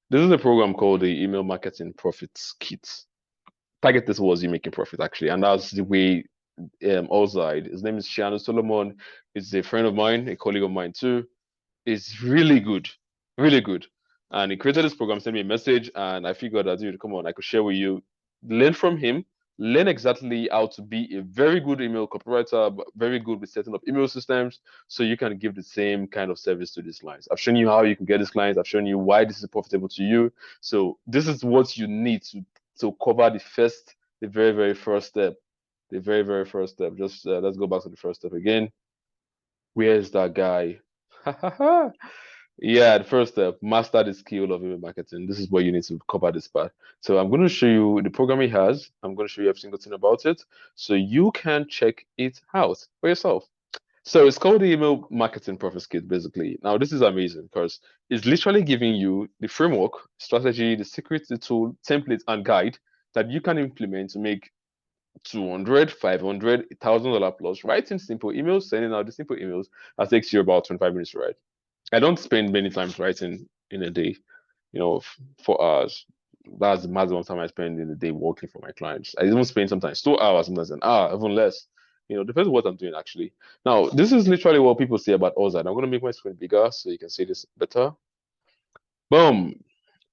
This is a program called the Email Marketing Profits Kit. Target this was you making profit actually, and that's the way Ozide. His name is Shiano Solomon. He's a friend of mine, a colleague of mine too. It's really good, really good. And he created this program, sent me a message, and I figured that, dude, come on, I could share with you, learn from him, learn exactly how to be a very good email copywriter, but very good with setting up email systems, so you can give the same kind of service to these clients. I've shown you how you can get these clients. I've shown you why this is profitable to you. So this is what you need to cover the very, very first step. The very, very first step. Just let's go back to the first step again. Where's that guy? Yeah, the first step, master the skill of email marketing. This is where you need to cover this part. So I'm going to show you the program he has. I'm going to show you every single thing about it so you can check it out for yourself. So it's called the Email Marketing Profit Kit, basically. Now, this is amazing because it's literally giving you the framework, strategy, the secret, the tool, template, and guide that you can implement to make 200, 500, $1,000 plus, writing simple emails, sending out the simple emails that takes you about 25 minutes to write. I don't spend many times writing in a day, 4 hours. That's the maximum time I spend in a day working for my clients. I even spend sometimes 2 hours, sometimes an hour, even less. Depends on what I'm doing actually. Now, this is literally what people say about Ozide. I'm going to make my screen bigger so you can see this better. Boom.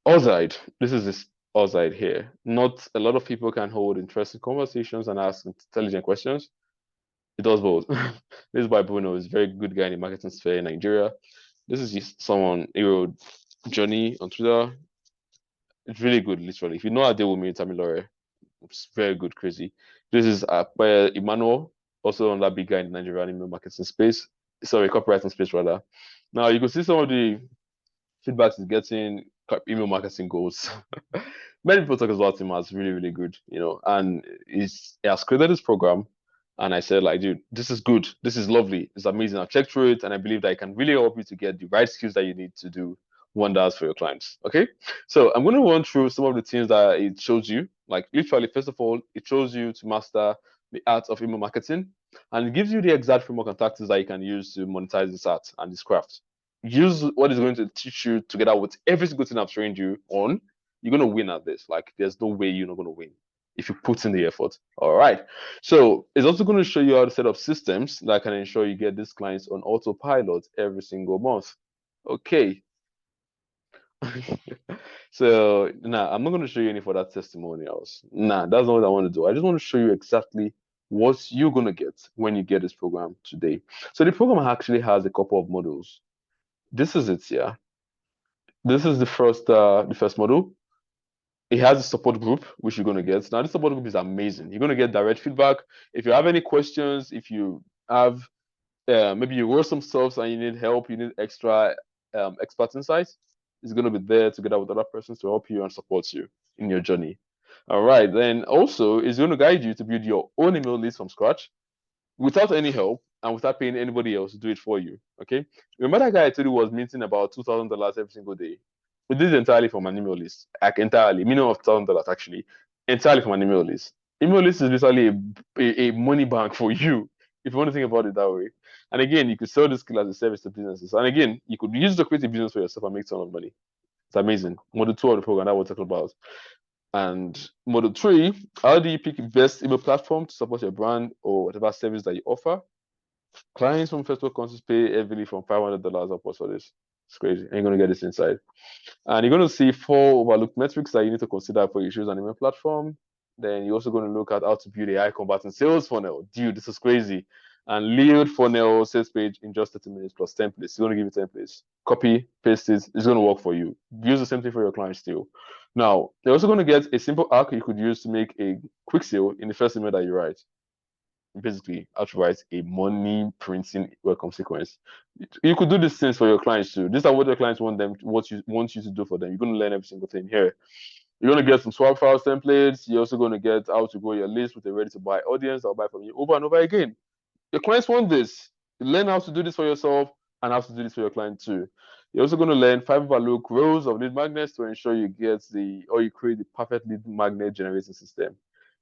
Ozide. This is this Ozide here. Not a lot of people can hold interesting conversations and ask intelligent questions. It does both. This is by Bruno. He's a very good guy in the marketing sphere in Nigeria. This is just someone, Johnny on Twitter. It's really good, literally. If you know how to deal with me, Tamilore, it's very good, crazy. This is by Emmanuel, also on that big guy in the Nigerian email marketing space. Sorry, copywriting space rather. Now you can see some of the feedbacks he's getting, email marketing goals. Many people talk about him as really, really good, and he has created this program. And I said, like, dude, this is good. This is lovely. It's amazing. I've checked through it and I believe that it can really help you to get the right skills that you need to do wonders for your clients. Okay. So I'm going to run through some of the things that it shows you. Like, literally, first of all, it shows you to master the art of email marketing, and it gives you the exact framework and tactics that you can use to monetize this art and this craft. use what is going to teach you together with every single thing I've trained you on. You're going to win at this. Like, there's no way you're not going to win if you put in the effort. All right. So it's also going to show you how to set up systems that can ensure you get these clients on autopilot every single month. Okay. So nah, I'm not going to show you any further testimonials. Nah, that's not what I want to do. I just want to show you exactly what you're going to get when you get this program today. So the program actually has a couple of modules. This is it, yeah. This is the first module. It has a support group, which you're going to get. Now, this support group is amazing. You're going to get direct feedback. If you have any questions, if you have maybe you wrote some stuff and you need help, you need extra expert insights, it's going to be there together with other persons to help you and support you in your journey. All right. Then also, it's going to guide you to build your own email list from scratch without any help and without paying anybody else to do it for you. Okay. Remember that guy I told you was minting about $2,000 every single day? We did it entirely from an email list. Like entirely, minimum of $1,000 actually, entirely from an email list. Email list is literally a money bank for you if you want to think about it that way. And again, you could sell this skill as a service to businesses. And again, you could use it to create a business for yourself and make a ton of money. It's amazing. Module 2 of the program that we're talking about. And module 3, how do you pick the best email platform to support your brand or whatever service that you offer? Clients from first world countries pay heavily from $500 upwards for this. It's crazy. And you're going to get this inside. And you're going to see 4 overlooked metrics that you need to consider for your choose an email platform. Then you're also going to look at how to build a high converting sales funnel. Dude, this is crazy. And lead funnel sales page in just 30 minutes plus templates. It's going to give you templates. Copy, paste it. It's going to work for you. Use the same thing for your clients still. Now, you're also going to get a simple arc you could use to make a quick sale in the first email that you write. Basically, how to write a money printing welcome sequence. You could do these things for your clients too. These are what your clients want you to do for them. You're going to learn every single thing here. You're going to get some swap files templates. You're also going to get how to grow your list with a ready to buy audience that'll buy from you over and over again. Your clients want this. You learn how to do this for yourself and how to do this for your client too. You're also going to learn 5 overlook rows of lead magnets to ensure you create the perfect lead magnet generating system.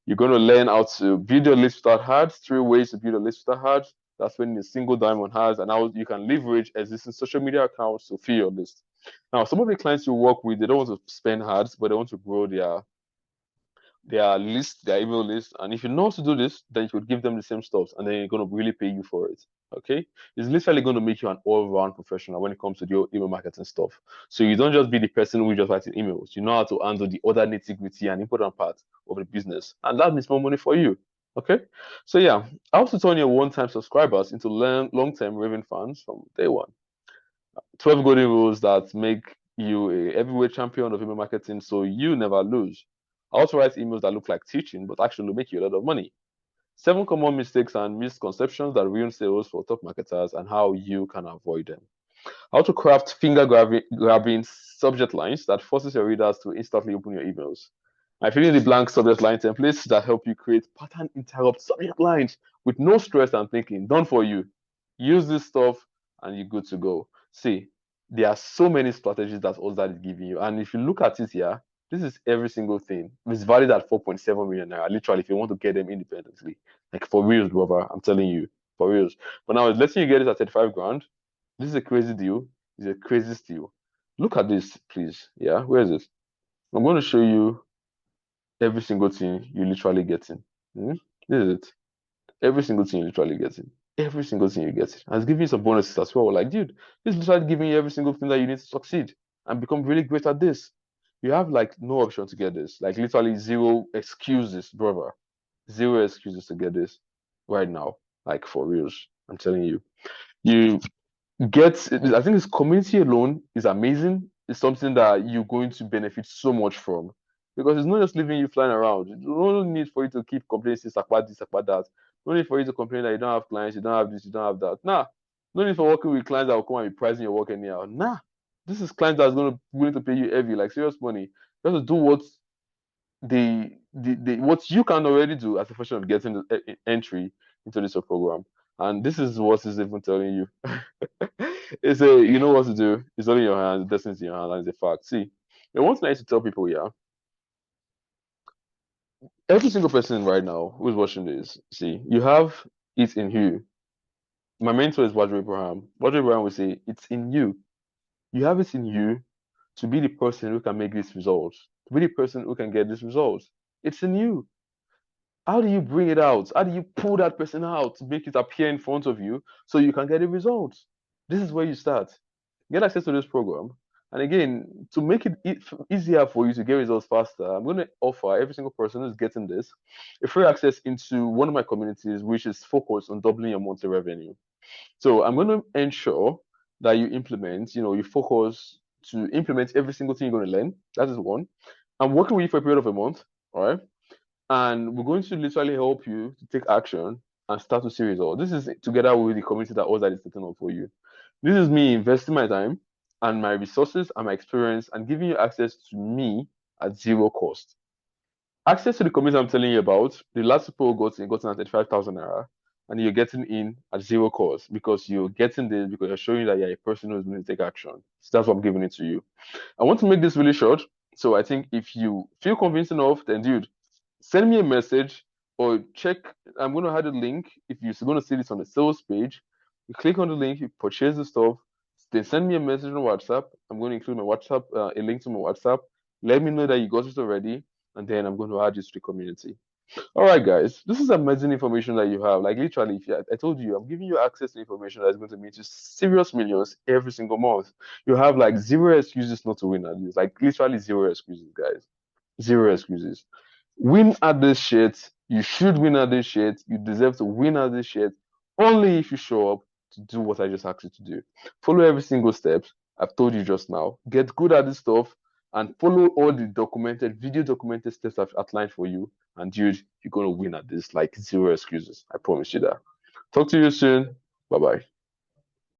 You're going to learn how to build your list without ads, 3 ways to build a list without ads. That's spending a single dime on ads, and how you can leverage existing social media accounts to fill your list. Now, some of the clients you work with, they don't want to spend ads, but they want to grow their list, their email list. And if you know how to do this, then you could give them the same stuff, and then you're going to really pay you for it. Okay, it's literally going to make you an all-round professional when it comes to your email marketing stuff. So you don't just be the person who just writes emails. You know how to handle the other nitty-gritty and important part of the business, and that means more money for you. Okay, so yeah, how to turn your one-time subscribers into long-term raving fans from day one. 12 golden rules that make you a heavyweight champion of email marketing so you never lose. How to write emails that look like teaching but actually make you a lot of money. 7 common mistakes and misconceptions that ruin sales for top marketers and how you can avoid them. How to craft finger-grabbing subject lines that forces your readers to instantly open your emails. I fill in the blank subject line templates that help you create pattern interrupt subject lines with no stress and thinking. Done for you. Use this stuff and you're good to go. See, there are so many strategies that Ozad is giving you. And if you look at it here, this is every single thing. It's valued at 4.7 million naira. Literally, if you want to get them independently. Like for reals, brother. I'm telling you. For reals. But now, let's say you get it at 35 grand. This is a crazy deal. It's a crazy steal. Look at this, please. Yeah, where is it? I'm going to show you every single thing you literally get in. This is it. Every single thing you literally get in. Every single thing you get it. And it's giving you some bonuses as well. Like, dude, this is literally giving you every single thing that you need to succeed and become really great at this. You have like no option to get this. Like literally 0 excuses, brother. 0 excuses to get this right now. Like for reals. I'm telling you. You get, I think this community alone is amazing. It's something that you're going to benefit so much from. Because it's not just leaving you flying around. No need for you to keep complaining about this, about that. No need for you to complain that you don't have clients, you don't have this, you don't have that. Nah. No need for working with clients that will come and be pricing your work anyhow. Nah. This is clients that's going to be willing to pay you heavy, like serious money. You have to do what what you can already do as a function of getting the entry into this program. And this is what is even telling you. It's you know what to do. It's all in your hands. The destiny's in your hands. And it's a fact. See, the one thing I used to tell people, yeah, every single person right now who's watching this, see, you have it in you. My mentor is Wadri Abraham. Wadri Abraham will say, it's in you. You have it in you to be the person who can make these results, to be the person who can get these results. It's in you. How do you bring it out? How do you pull that person out to make it appear in front of you so you can get the results? This is where you start. Get access to this program. And again, to make it easier for you to get results faster, I'm going to offer every single person who's getting this a free access into one of my communities, which is focused on doubling your monthly revenue. So I'm going to ensure that you implement, you focus to implement every single thing you're going to learn. That is one. I'm working with you for a period of a month, all right? And we're going to literally help you to take action and start to see results. This is together with the community that that is setting up for you. This is me investing my time and my resources and my experience and giving you access to me at zero cost. Access to the community I'm telling you about, the last people got in at 35,000 naira, and you're getting in at zero cost because you're getting this because you're showing that you're a person who's going to take action. So that's what I'm giving it to you. I want to make this really short. So I think if you feel convinced enough, then dude, send me a message or check. I'm going to add a link. If you're going to see this on the sales page, you click on the link, you purchase the stuff, then send me a message on WhatsApp. I'm going to include my WhatsApp, a link to my WhatsApp. Let me know that you got it already, and then I'm going to add you to the community. All right, guys, this is amazing information that you have. Like literally, I told you, I'm giving you access to information that's going to meet you serious millions every single month. You have like zero excuses not to win at this. Like literally zero excuses, guys. Zero excuses. Win at this shit. You should win at this shit. You deserve to win at this shit. Only if you show up to do what I just asked you to do. Follow every single step I've told you just now. Get good at this stuff and follow all the video documented steps I've outlined for you. And dude, you're gonna win at this. Like zero excuses. I promise you that. Talk to you soon. Bye bye.